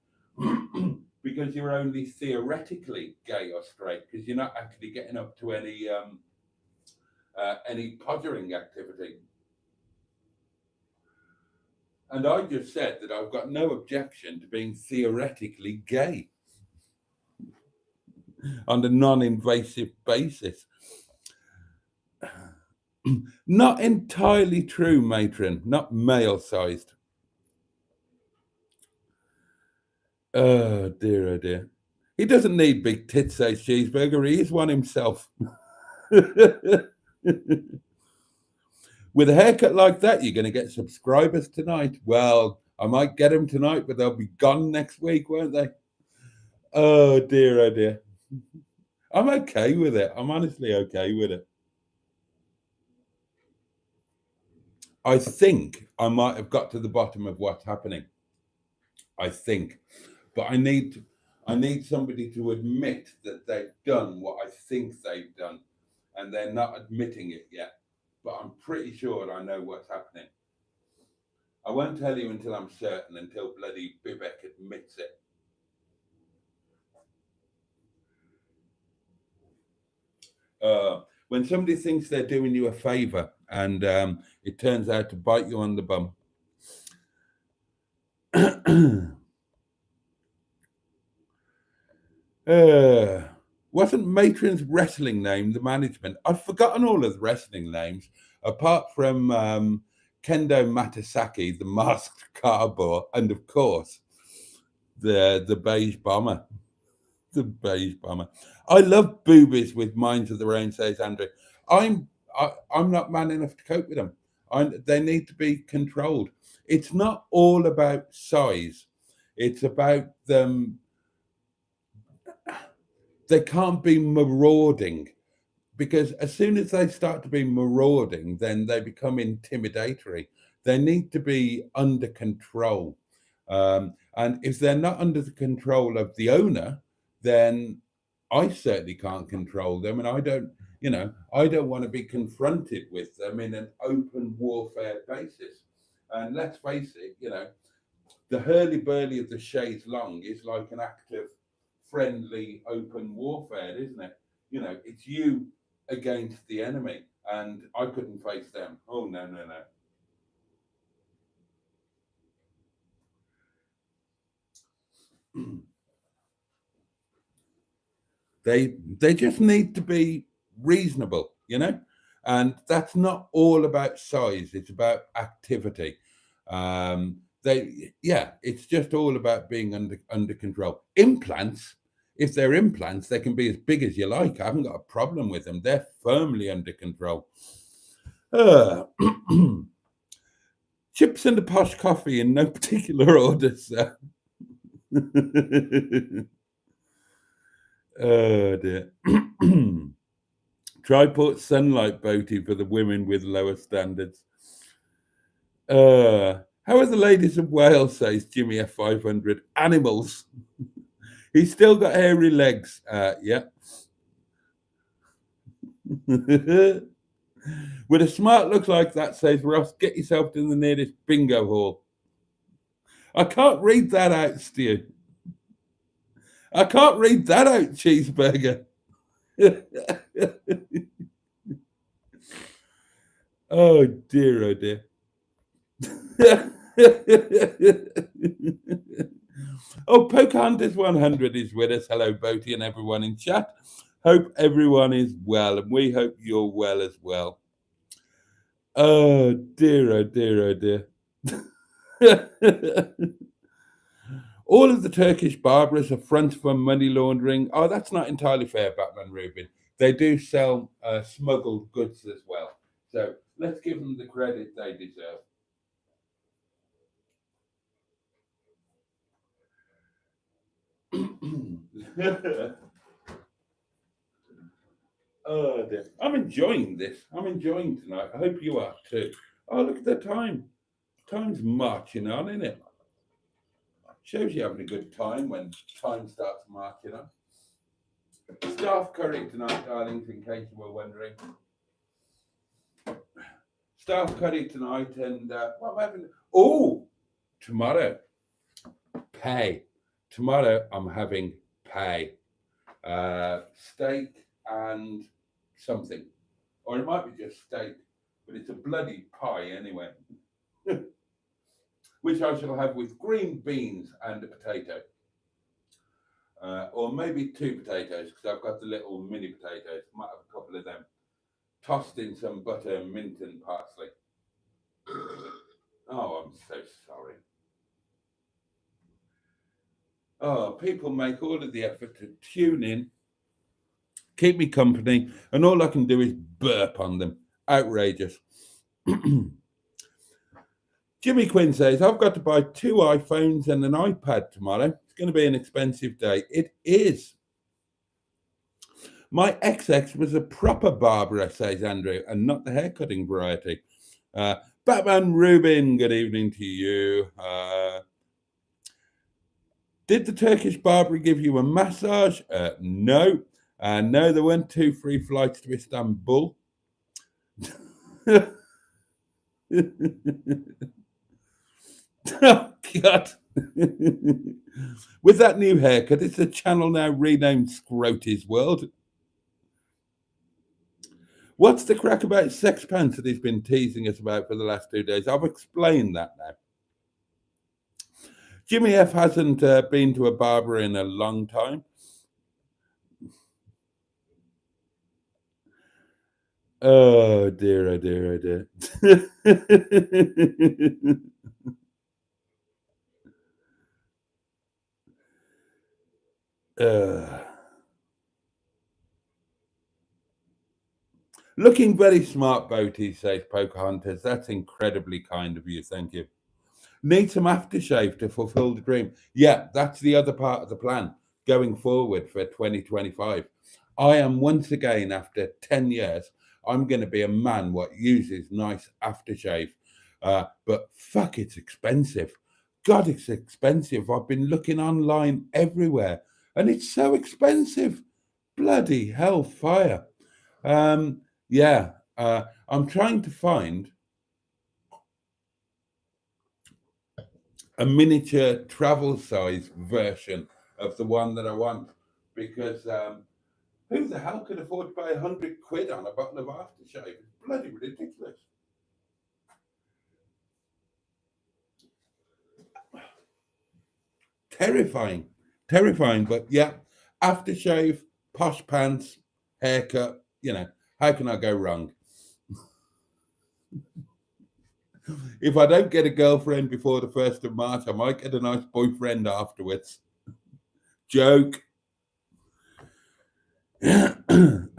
because you're only theoretically gay or straight, because you're not actually getting up to any pottering activity. And I just said that I've got no objection to being theoretically gay on a non-invasive basis. Not entirely true, matron. Not male-sized. Oh dear, oh dear. He doesn't need big tits, says Cheeseburger. He is one himself. With a haircut like that, you're going to get subscribers tonight. Well, I might get them tonight, but they'll be gone next week, won't they? Oh dear, oh dear. I'm okay with it. I'm honestly okay with it. I think I might have got to the bottom of what's happening. I think. But I need somebody to admit that they've done what I think they've done, and they're not admitting it yet. But I'm pretty sure I know what's happening. I won't tell you until I'm certain, until bloody Bibek admits it. When somebody thinks they're doing you a favor and it turns out to bite you on the bum. Wasn't Matron's wrestling name the management? I've forgotten all of the wrestling names, apart from Kendo Matasaki, the masked cowboy, and of course the beige bomber. The beige bomber. I love boobies with minds of their own, says Andrew. I'm not man enough to cope with them. They need to be controlled. It's not all about size. It's about them. They can't be marauding, because as soon as they start to be marauding, then they become intimidatory. They need to be under control. And if they're not under the control of the owner, then I certainly can't control them. And I don't want to be confronted with them in an open warfare basis. And let's face it, the hurly-burly of the chaise longue is like an act of friendly open warfare, isn't it? It's you against the enemy, and I couldn't face them. Oh, no. They just need to be reasonable, and that's not all about size. It's about activity. It's just all about being under control. Implants, if they're implants, they can be as big as you like. I haven't got a problem with them. They're firmly under control. Chips and a posh coffee in no particular order, sir. Oh dear. Triport sunlight Boaty for the women with lower standards. How are the ladies of Wales, says Jimmy F500? Animals. He's still got hairy legs. Yeah. With a smart look like that, says Ross, get yourself to the nearest bingo hall. I can't read that out, Stu. I can't read that out, Cheeseburger. Oh dear, oh dear. Oh, Pocahontas 100 is with us. Hello, Boaty and everyone in chat. Hope everyone is well, and we hope you're well as well. Oh dear, oh dear, oh dear. All of the Turkish Barbaras are fronts for money laundering. Oh, that's not entirely fair, Batman Rubin. They do sell smuggled goods as well. So let's give them the credit they deserve. Oh dear. I'm enjoying this. I'm enjoying tonight. I hope you are too. Oh, look at the time. Time's marching on, isn't it? Shows you having a good time when time starts marching on. Staff curry tonight, darlings, in case you were wondering. Staff curry tonight, and what am I having? Oh, tomorrow, pay. Tomorrow, I'm having pay. Steak and something. Or it might be just steak, but it's a bloody pie anyway. Which I shall have with green beans and a potato. Or maybe 2 potatoes, because I've got the little mini potatoes. Might have a couple of them. Tossed in some butter, mint, and parsley. Oh, I'm so sorry. Oh, people make all of the effort to tune in, keep me company, and all I can do is burp on them. Outrageous. Jimmy Quinn says, I've got to buy 2 iPhones and an iPad tomorrow. It's going to be an expensive day. It is. My XX was a proper Barbara, says Andrew, and not the haircutting variety. Batman Rubin, good evening to you. Did the Turkish Barbara give you a massage? No. No, there weren't 2 free flights to Istanbul. Oh, God. With that new haircut, it's a channel now renamed Scroty's World. What's the crack about sex pants that he's been teasing us about for the last 2 days? I've explained that now. Jimmy F hasn't been to a barber in a long time. Oh dear, oh dear, oh dear. Looking very smart, Boaty, says Pocahontas. That's incredibly kind of you. Thank you. Need some aftershave to fulfill the dream. Yeah, that's the other part of the plan going forward for 2025. I am once again, after 10 years, I'm going to be a man what uses nice aftershave. But fuck, it's expensive. God, it's expensive. I've been looking online everywhere and it's so expensive. Bloody hellfire. Yeah, I'm trying to find a miniature travel size version of the one that I want because who the hell could afford to pay 100 quid on a bottle of aftershave? It's bloody ridiculous. Terrifying, terrifying, but yeah, aftershave, posh pants, haircut, how can I go wrong? If I don't get a girlfriend before the 1st of March, I might get a nice boyfriend afterwards. Joke.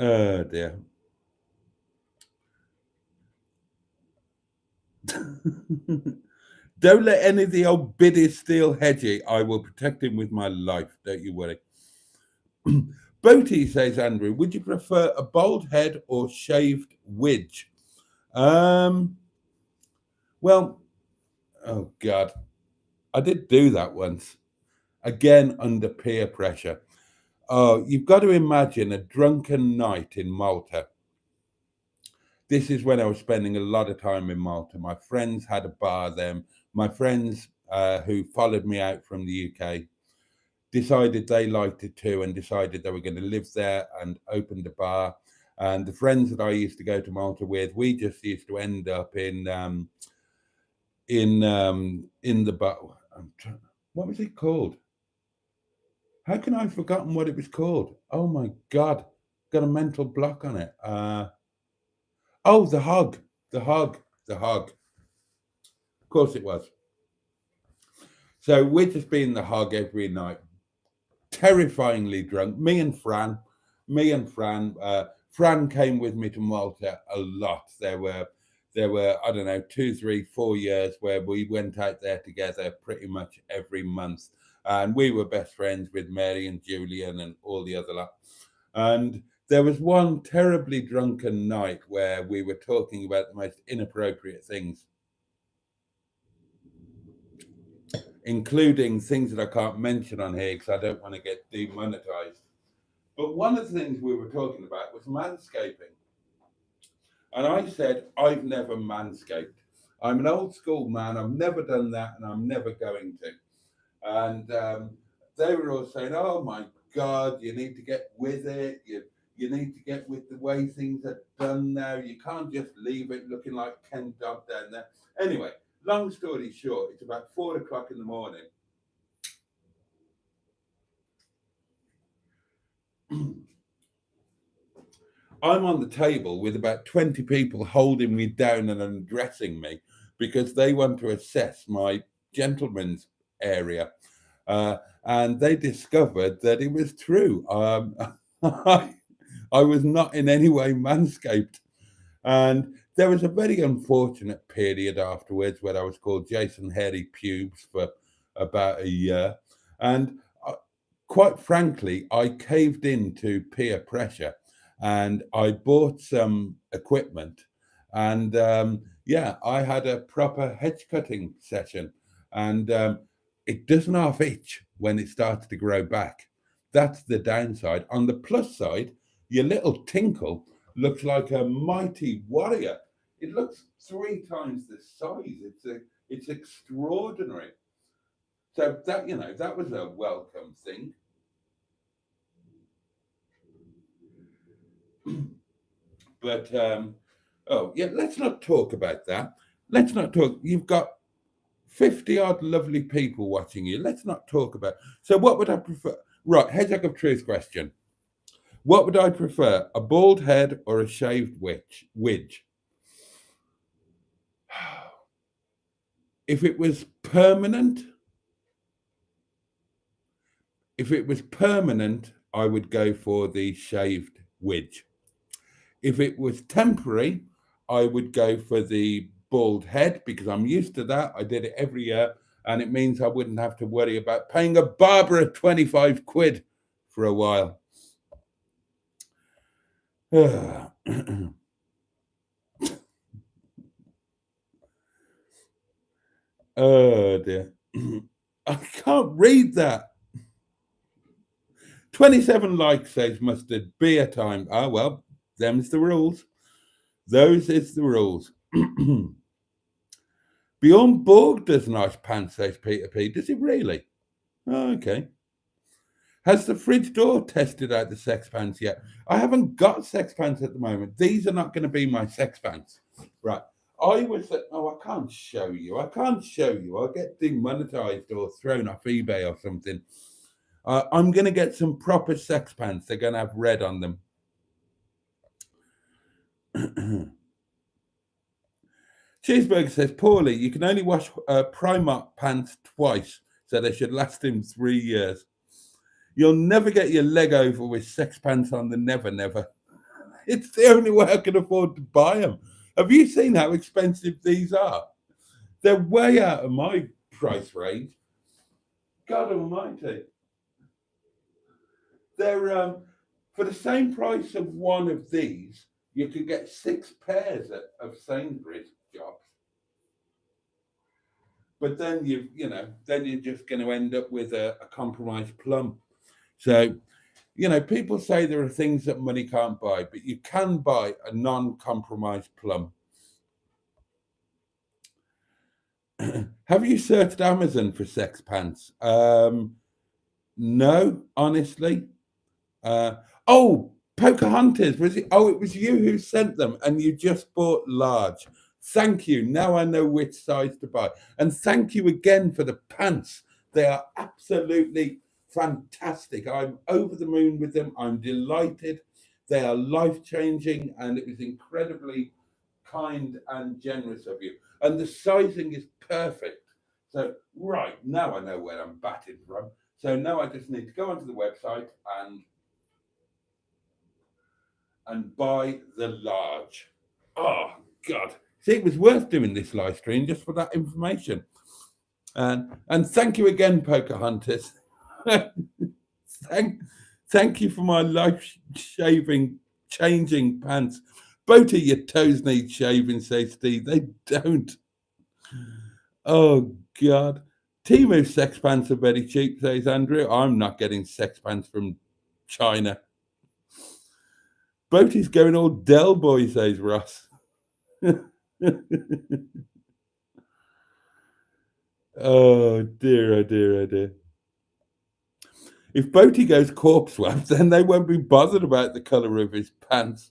Oh dear. Don't let any of the old biddies steal Hedgie. I will protect him with my life. Don't you worry. Boaty, says Andrew, would you prefer a bald head or shaved widge? Well, oh God. I did do that once. Again, under peer pressure. Oh, you've got to imagine a drunken night in Malta. This is when I was spending a lot of time in Malta. My friends had a bar there. My friends who followed me out from the UK decided they liked it too and decided they were going to live there and opened a bar. And the friends that I used to go to Malta with, we just used to end up in the bar. What was it called? How can I have forgotten what it was called? Oh my God. got a mental block on it. Oh, the hog, the hog, the hog. Of course it was. So we're just being the hog every night, terrifyingly drunk. Me and Fran. Fran came with me to Malta a lot. There were I don't know 2, 3, 4 years where we went out there together pretty much every month, and we were best friends with Mary and Julian and all the other lot. And there was one terribly drunken night where we were talking about the most inappropriate things, including things that I can't mention on here because I don't want to get demonetized. But one of the things we were talking about was manscaping. And I said, I've never manscaped. I'm an old school man. I've never done that and I'm never going to. And they were all saying, oh my God, you need to get with it. You need to get with the way things are done now. You can't just leave it looking like Ken Dodd down there. Anyway, long story short, it's about 4 o'clock in the morning. I'm on the table with about 20 people holding me down and undressing me because they want to assess my gentleman's area. And they discovered that it was true. I was not in any way manscaped. And there was a very unfortunate period afterwards where I was called Jason Hairy Pubes for about a year. And quite frankly, I caved into peer pressure and I bought some equipment. And yeah, I had a proper hedge cutting session. And it doesn't half itch when it starts to grow back. That's the downside. On the plus side, your little tinkle looks like a mighty warrior. It looks 3 times the size. It's extraordinary. So that was a welcome thing. But oh yeah, let's not talk about that. Let's not talk. You've got 50 odd lovely people watching you. Let's not talk about. So what would I prefer? Right, hedgehog of truth question. What would I prefer? A bald head or a shaved widge? If it was permanent, I would go for the shaved widge. If it was temporary, I would go for the bald head because I'm used to that. I did it every year, and it means I wouldn't have to worry about paying a barber 25 quid for a while. Oh dear. I can't read that. 27 likes says mustard beer time. Ah, well, them's the rules. Those is the rules. Bjorn Borg does nice pants, says Peter P. Does it really? Oh, okay. Has the fridge door tested out the sex pants yet? I haven't got sex pants at the moment. These are not going to be my sex pants. Right. I can't show you. I'll get demonetized or thrown off eBay or something. I'm going to get some proper sex pants. They're going to have red on them. Cheeseburger says, Paulie, you can only wash Primark pants twice, so they should last him 3 years. You'll never get your leg over with sex pants on the never, never. It's the only way I can afford to buy them. Have you seen how expensive these are? They're way out of my price range. God almighty. They're for the same price of one of these, you could get 6 pairs of Sainsbury's jobs. But then you're just going to end up with a compromised plum. So, people say there are things that money can't buy, but you can buy a non-compromised plum. Have you searched Amazon for sex pants? No, honestly. Pocahontas, was it? Oh, it was you who sent them and you just bought large. Thank you. Now I know which size to buy. And thank you again for the pants. They are absolutely fantastic. I'm over the moon with them. I'm delighted. They are life-changing, and it was incredibly kind and generous of you. And the sizing is perfect. So, right, now I know where I'm batting from. So now I just need to go onto the website and buy the large. Oh, God. See, it was worth doing this live stream just for that information. And thank you again, Pocahontas. thank you for my life shaving, changing pants. Boaty, your toes need shaving, says Steve. They don't. Oh, God. Timu sex pants are very cheap, says Andrew. I'm not getting sex pants from China. Boaty's going all Del Boy, says Ross. Oh, dear, oh, dear, oh, dear. If Boaty goes corpse swap, then they won't be bothered about the colour of his pants.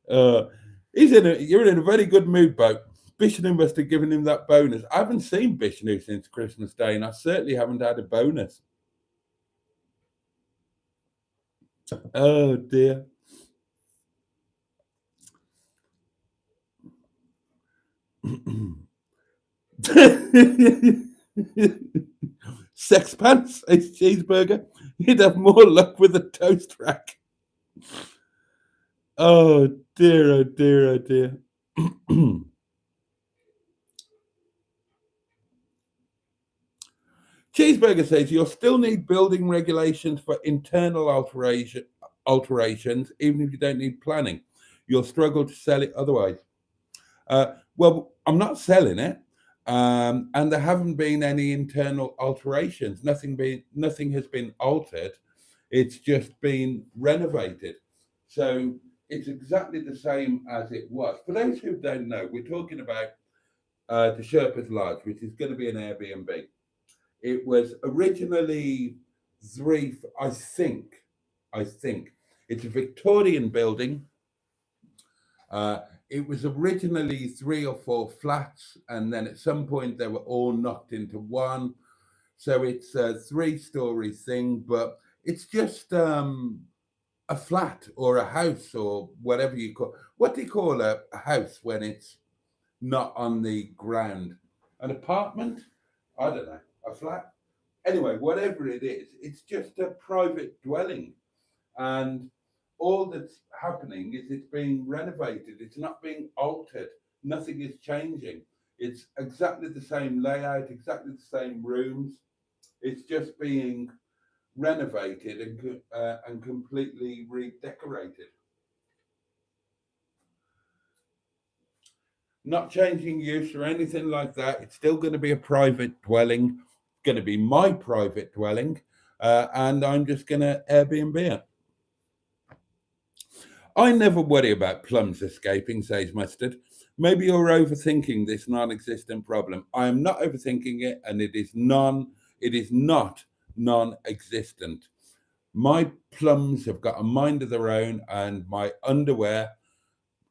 You're in a very good mood, Boat. Bishnu must have given him that bonus. I haven't seen Bishnu since Christmas Day, and I certainly haven't had a bonus. Oh, dear. Sex pants, a cheeseburger. You'd have more luck with a toast rack. Oh, dear, oh, dear, oh, dear. Cheeseburger says you'll still need building regulations for internal alterations, even if you don't need planning. You'll struggle to sell it otherwise. Well, I'm not selling it, and there haven't been any internal alterations. Nothing has been altered. It's just been renovated. So it's exactly the same as it was. For those who don't know, we're talking about the Sherpa's Lodge, which is going to be an Airbnb. It was originally I think, it's a Victorian building. It was originally 3 or 4 flats, and then at some point they were all knocked into one. So it's a 3-story thing, but it's just a flat or a house or whatever you call. What do you call a house when it's not on the ground? An apartment? I don't know. A flat? Anyway, whatever it is, it's just a private dwelling. And all that's happening is it's being renovated. It's not being altered. Nothing is changing. It's exactly the same layout, exactly the same rooms. It's just being renovated and completely redecorated. Not changing use or anything like that. It's still going to be a private dwelling. It's going to be my private dwelling, and I'm just going to Airbnb it. I never worry about plums escaping, says Mustard. Maybe you're overthinking this non-existent problem. I am not overthinking it, and it is not non-existent. My plums have got a mind of their own, and my underwear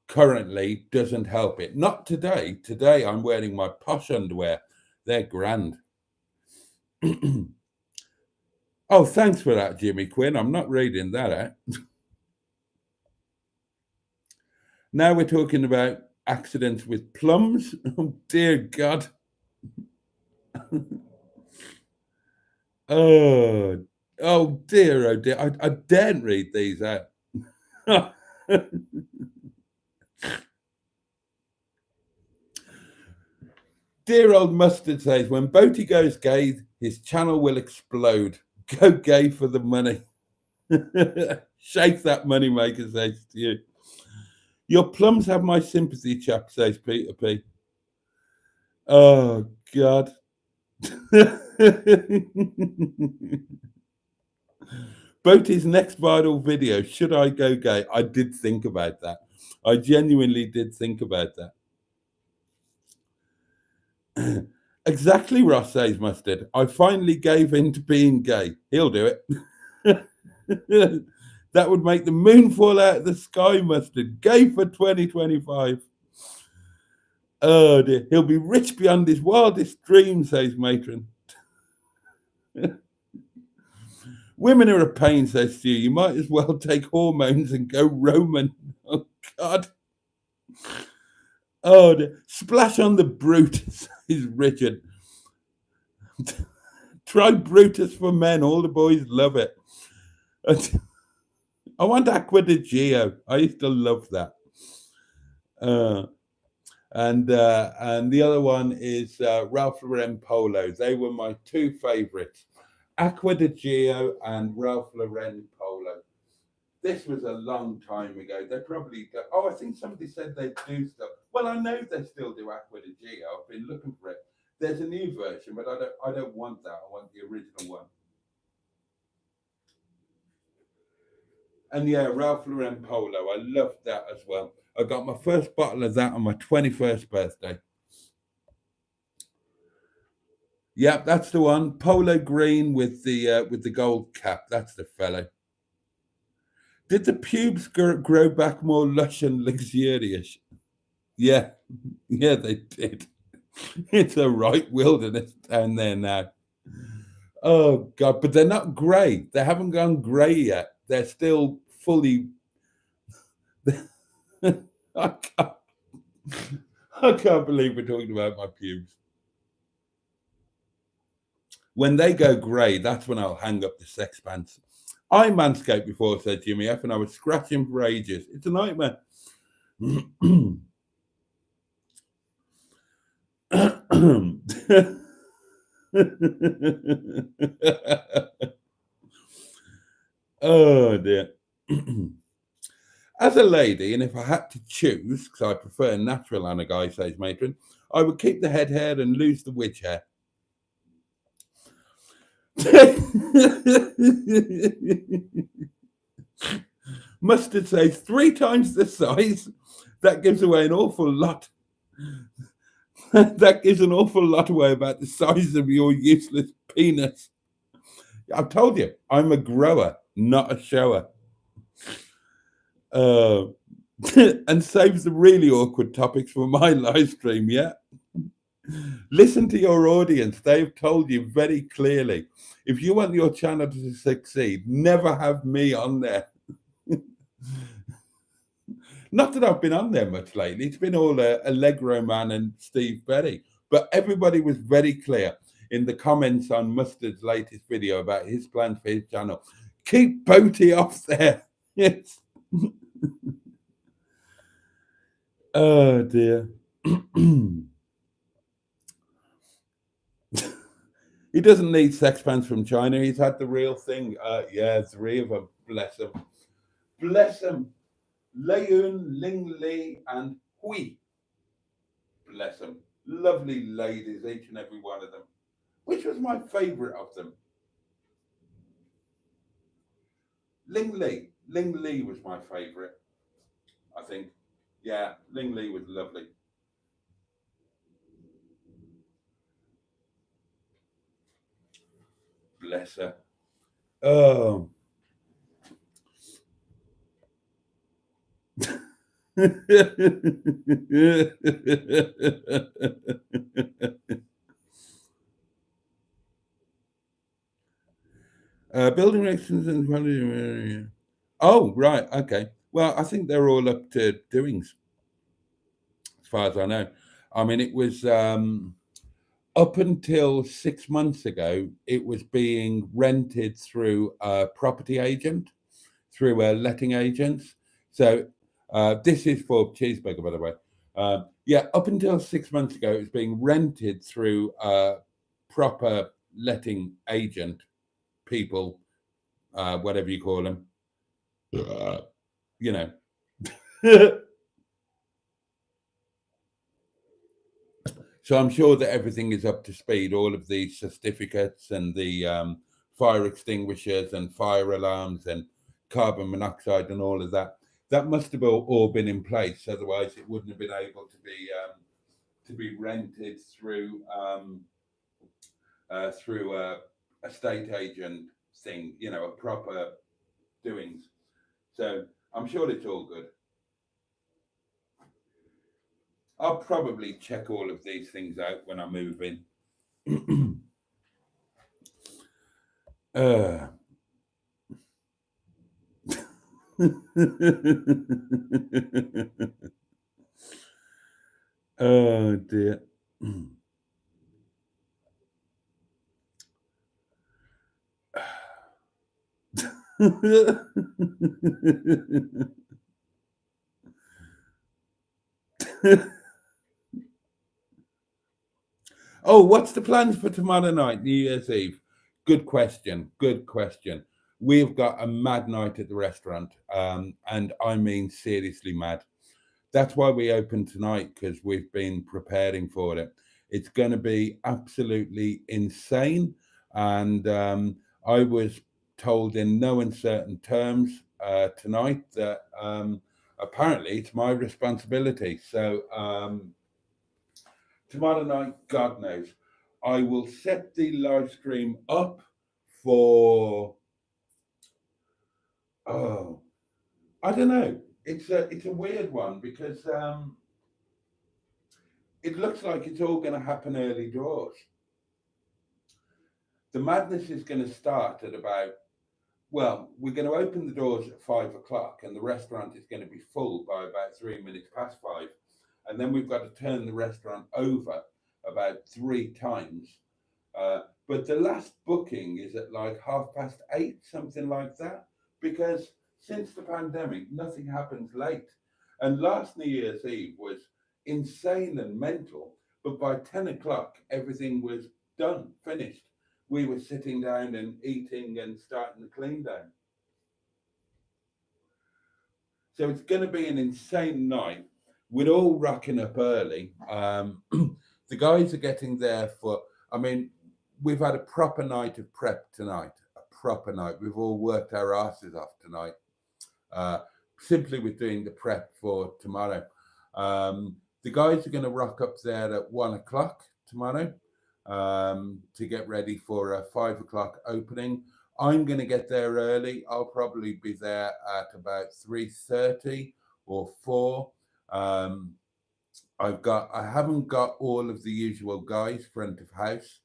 currently doesn't help it. Not today. Today I'm wearing my posh underwear. They're grand. Oh, thanks for that, Jimmy Quinn. I'm not reading that out. Now we're talking about accidents with plums. Oh, dear God. Oh dear, oh dear. I daren't read these out. Dear old Mustard says, when Boaty goes gay, his channel will explode. Go gay for the money. Shake that money maker, says to you. Your plums have my sympathy, chap, says Peter P. Oh, God. Boaty's next viral video, should I go gay? I did think about that. I genuinely did think about that. Exactly, Ross, says Mustard. I finally gave in to being gay. He'll do it. That would make the moon fall out of the sky, Mustard. Gay for 2025. Oh dear. He'll be rich beyond his wildest dreams, says Matron. Women are a pain, says Stu. You might as well take hormones and go Roman. Oh, God. Oh, splash on the Brutus, says Richard. Try Brutus for men. All the boys love it. I want Aqua de Gio. I used to love that. And the other one is Ralph Lauren polos. They were my two favorites, Aqua de Gio and Ralph Lauren polo. This was a long time ago. They probably go, I think somebody said they do stuff. Well, I know they still do Aqua de Gio. I've been looking for it. There's a new version, but I don't want that. I want the original one. And yeah, Ralph Lauren polo. I loved that as well. I got my first bottle of that on my 21st birthday. Yep, that's the one. Polo green with the gold cap. That's the fellow. Did the pubes grow back more lush and luxurious? Yeah, yeah, they did. It's a right wilderness down there now. Oh God, but they're not grey. They haven't gone grey yet. They're still fully. I can't believe we're talking about my pubes. When they go grey, that's when I'll hang up the sex pants. I manscaped before, said Jimmy F, and I was scratching for ages. It's a nightmare. Oh dear. As a lady, and if I had to choose, because I prefer natural on a guy, says Matron, I would keep the head hair and lose the witch hair. Mustard says 3 times the size. That gives away an awful lot. That gives an awful lot away about the size of your useless penis. I've told you, I'm a grower, not a shower. And saves the really awkward topics for my live stream, yeah? Listen to your audience. They've told you very clearly. If you want your channel to succeed, never have me on there. Not that I've been on there much lately. It's been all Allegro Man and Steve Berry. But everybody was very clear in the comments on Mustard's latest video about his plans for his channel. Keep Boaty off there. Yes. Oh, dear. He doesn't need sex pants from China. He's had the real thing. Yeah, 3 of them. Bless him. Bless him. Leun, Ling Li, and Hui. Bless them. Lovely ladies, each and every one of them. Which was my favourite of them? Ling Li. Ling Li was my favourite, I think. Yeah, Ling Li was lovely. Bless her. Oh. Building restrictions and quality. Oh, right. Okay. Well, I think they're all up to doings, as far as I know. I mean, it was up until 6 months ago, it was being rented through a property agent, through a letting agents. So this is for Cheeseburger, by the way. Yeah, up until 6 months ago, it was being rented through a proper letting agent, people, whatever you call them. You know. So I'm sure that everything is up to speed, all of the certificates and the fire extinguishers and fire alarms and carbon monoxide and all of that. That must have all been in place. Otherwise, it wouldn't have been able to be rented through through a estate agent thing, you know, a proper doings. So I'm sure it's all good. I'll probably check all of these things out when I move in. Oh dear. Oh, what's the plans for tomorrow night, New Year's Eve? Good question. Good question. We've got a mad night at the restaurant, and I mean seriously mad. That's why we opened tonight, because we've been preparing for it. It's going to be absolutely insane, and I was told in no uncertain terms tonight that apparently it's my responsibility. So. Tomorrow night, God knows. I will set the live stream up for, oh, I don't know. It's a weird one because it looks like it's all going to happen early doors. The madness is going to start at about, well, we're going to open the doors at 5 o'clock, and the restaurant is going to be full by about 3 minutes past 5. And then we've got to turn the restaurant over about 3 times. But the last booking is at like 8:30, something like that, because since the pandemic, nothing happens late. And last New Year's Eve was insane and mental, but by 10 o'clock, everything was done, finished. We were sitting down and eating and starting the clean down. So it's going to be an insane night. We're all rocking up early. The guys are getting there for, I mean, we've had a proper night of prep tonight, a proper night. We've all worked our asses off tonight, simply with doing the prep for tomorrow. The guys are going to rock up there at 1 o'clock tomorrow to get ready for a 5 o'clock opening. I'm going to get there early. I'll probably be there at about 3:30 or 4. I haven't got all of the usual guys front of house.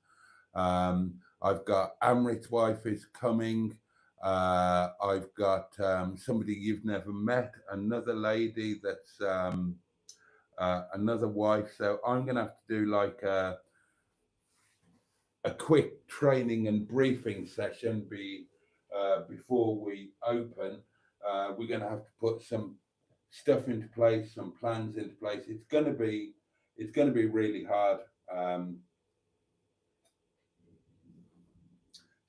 I've got Amrit's wife is coming. I've got somebody you've never met, another lady that's another wife. So I'm going to have to do like a quick training and briefing session before we open. We're going to have to put some stuff into place, some plans into place. It's going to be really hard.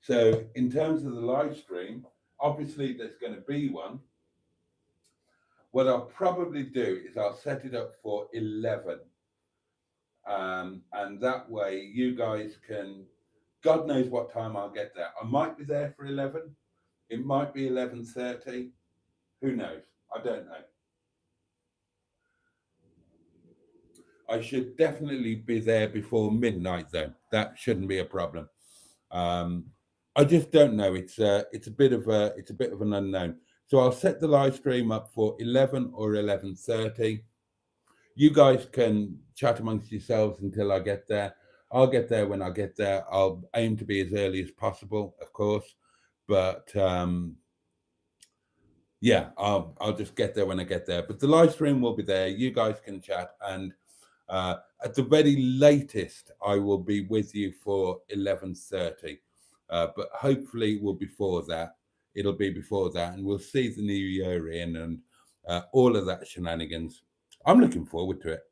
So in terms of the live stream, obviously there's going to be one. What I'll probably do is I'll set it up for 11. And that way you guys can, God knows what time I'll get there. I might be there for 11. It might be 11:30. Who knows? I don't know. I should definitely be there before midnight, though. That shouldn't be a problem. I just don't know. It's a bit of an unknown. So I'll set the live stream up for 11 or 11:30. You guys can chat amongst yourselves until I get there. I'll get there when I get there. I'll aim to be as early as possible, of course, but yeah, I'll just get there when I get there. But the live stream will be there. You guys can chat, and at the very latest, I will be with you for 11:30. But hopefully, it will before that. It'll be before that, and we'll see the new year in and all of that shenanigans. I'm looking forward to it.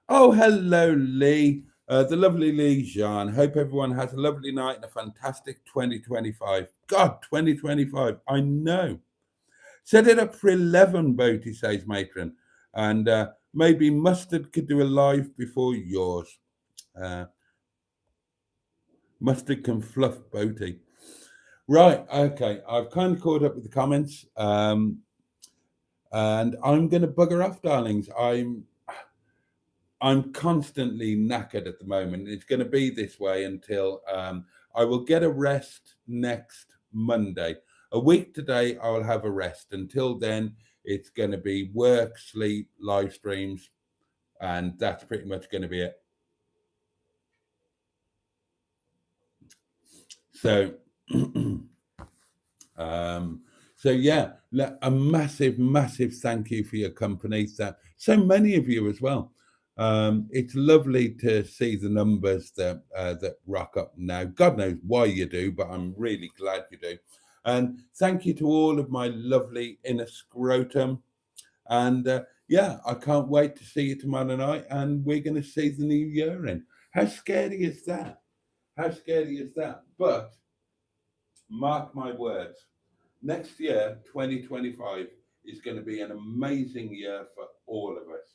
Oh, hello, Lee. The lovely Lee Jean. Hope everyone has a lovely night and a fantastic 2025. God, 2025. I know. Set it up for 11, Boaty, says Matron. And maybe Mustard could do a live before yours. Mustard can fluff Boaty. Right, okay. I've kind of caught up with the comments. And I'm going to bugger off, darlings. I'm constantly knackered at the moment. It's going to be this way until I will get a rest next Monday. A week today, I will have a rest. Until then, it's going to be work, sleep, live streams, and that's pretty much going to be it. So, so yeah, a massive, massive thank you for your company. So many of you as well. It's lovely to see the numbers that rock up now. God knows why you do, but I'm really glad you do. And thank you to all of my lovely inner scrotum. And yeah, I can't wait to see you tomorrow night, and we're going to see the new year in. How scary is that? How scary is that? But mark my words, next year, 2025, is going to be an amazing year for all of us.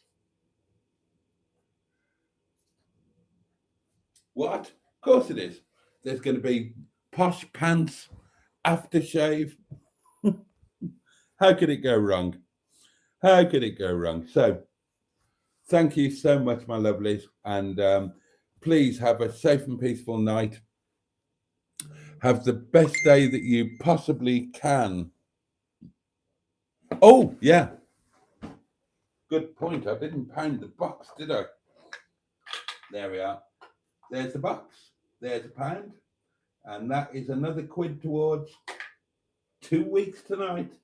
What? Of course it is. There's going to be posh pants, aftershave. How could it go wrong? How could it go wrong? So, thank you so much, my lovelies. And please have a safe and peaceful night. Have the best day that you possibly can. Oh, yeah. Good point. I didn't pound the box, did I? There we are. There's the box. There's a pound. And that is another quid towards 2 weeks tonight.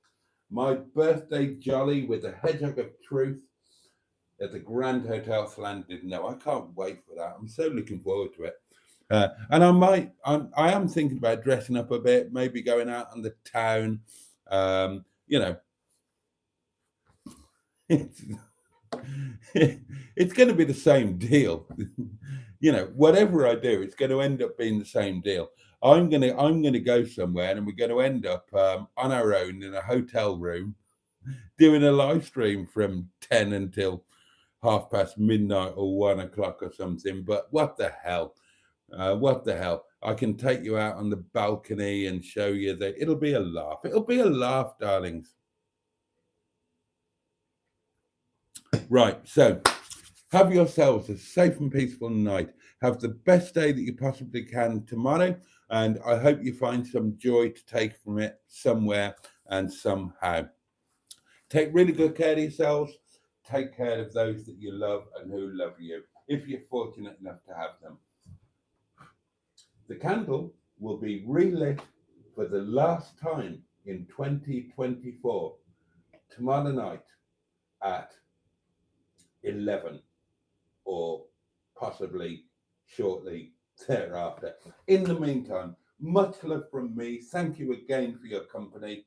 My birthday jolly with the Hedgehog of Truth at the Grand Hotel Llandudno. No, I can't wait for that. I'm so looking forward to it. And I am thinking about dressing up a bit, maybe going out on the town. You know, it's going to be the same deal. You know, whatever I do, it's going to end up being the same deal. I'm gonna go somewhere, and we're going to end up on our own in a hotel room, doing a live stream from 10 until half past midnight or 1 o'clock or something. But what the hell? What the hell? I can take you out on the balcony and show you that it'll be a laugh. It'll be a laugh, darlings. Right, so have yourselves a safe and peaceful night. Have the best day that you possibly can tomorrow, and I hope you find some joy to take from it somewhere and somehow. Take really good care of yourselves. Take care of those that you love and who love you, if you're fortunate enough to have them. The candle will be relit for the last time in 2024 tomorrow night at 11, or possibly shortly thereafter. In the meantime, much love from me. Thank you again for your company.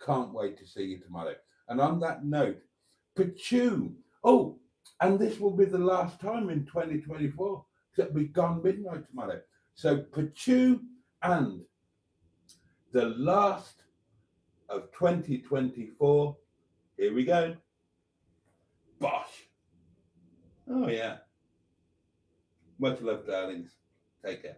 Can't wait to see you tomorrow. And on that note, ptchoo. Oh, and this will be the last time in 2024. So it'll be gone midnight tomorrow. So ptchoo, and the last of 2024. Here we go. Bosh. Oh, yeah. Much love, darlings. Take care.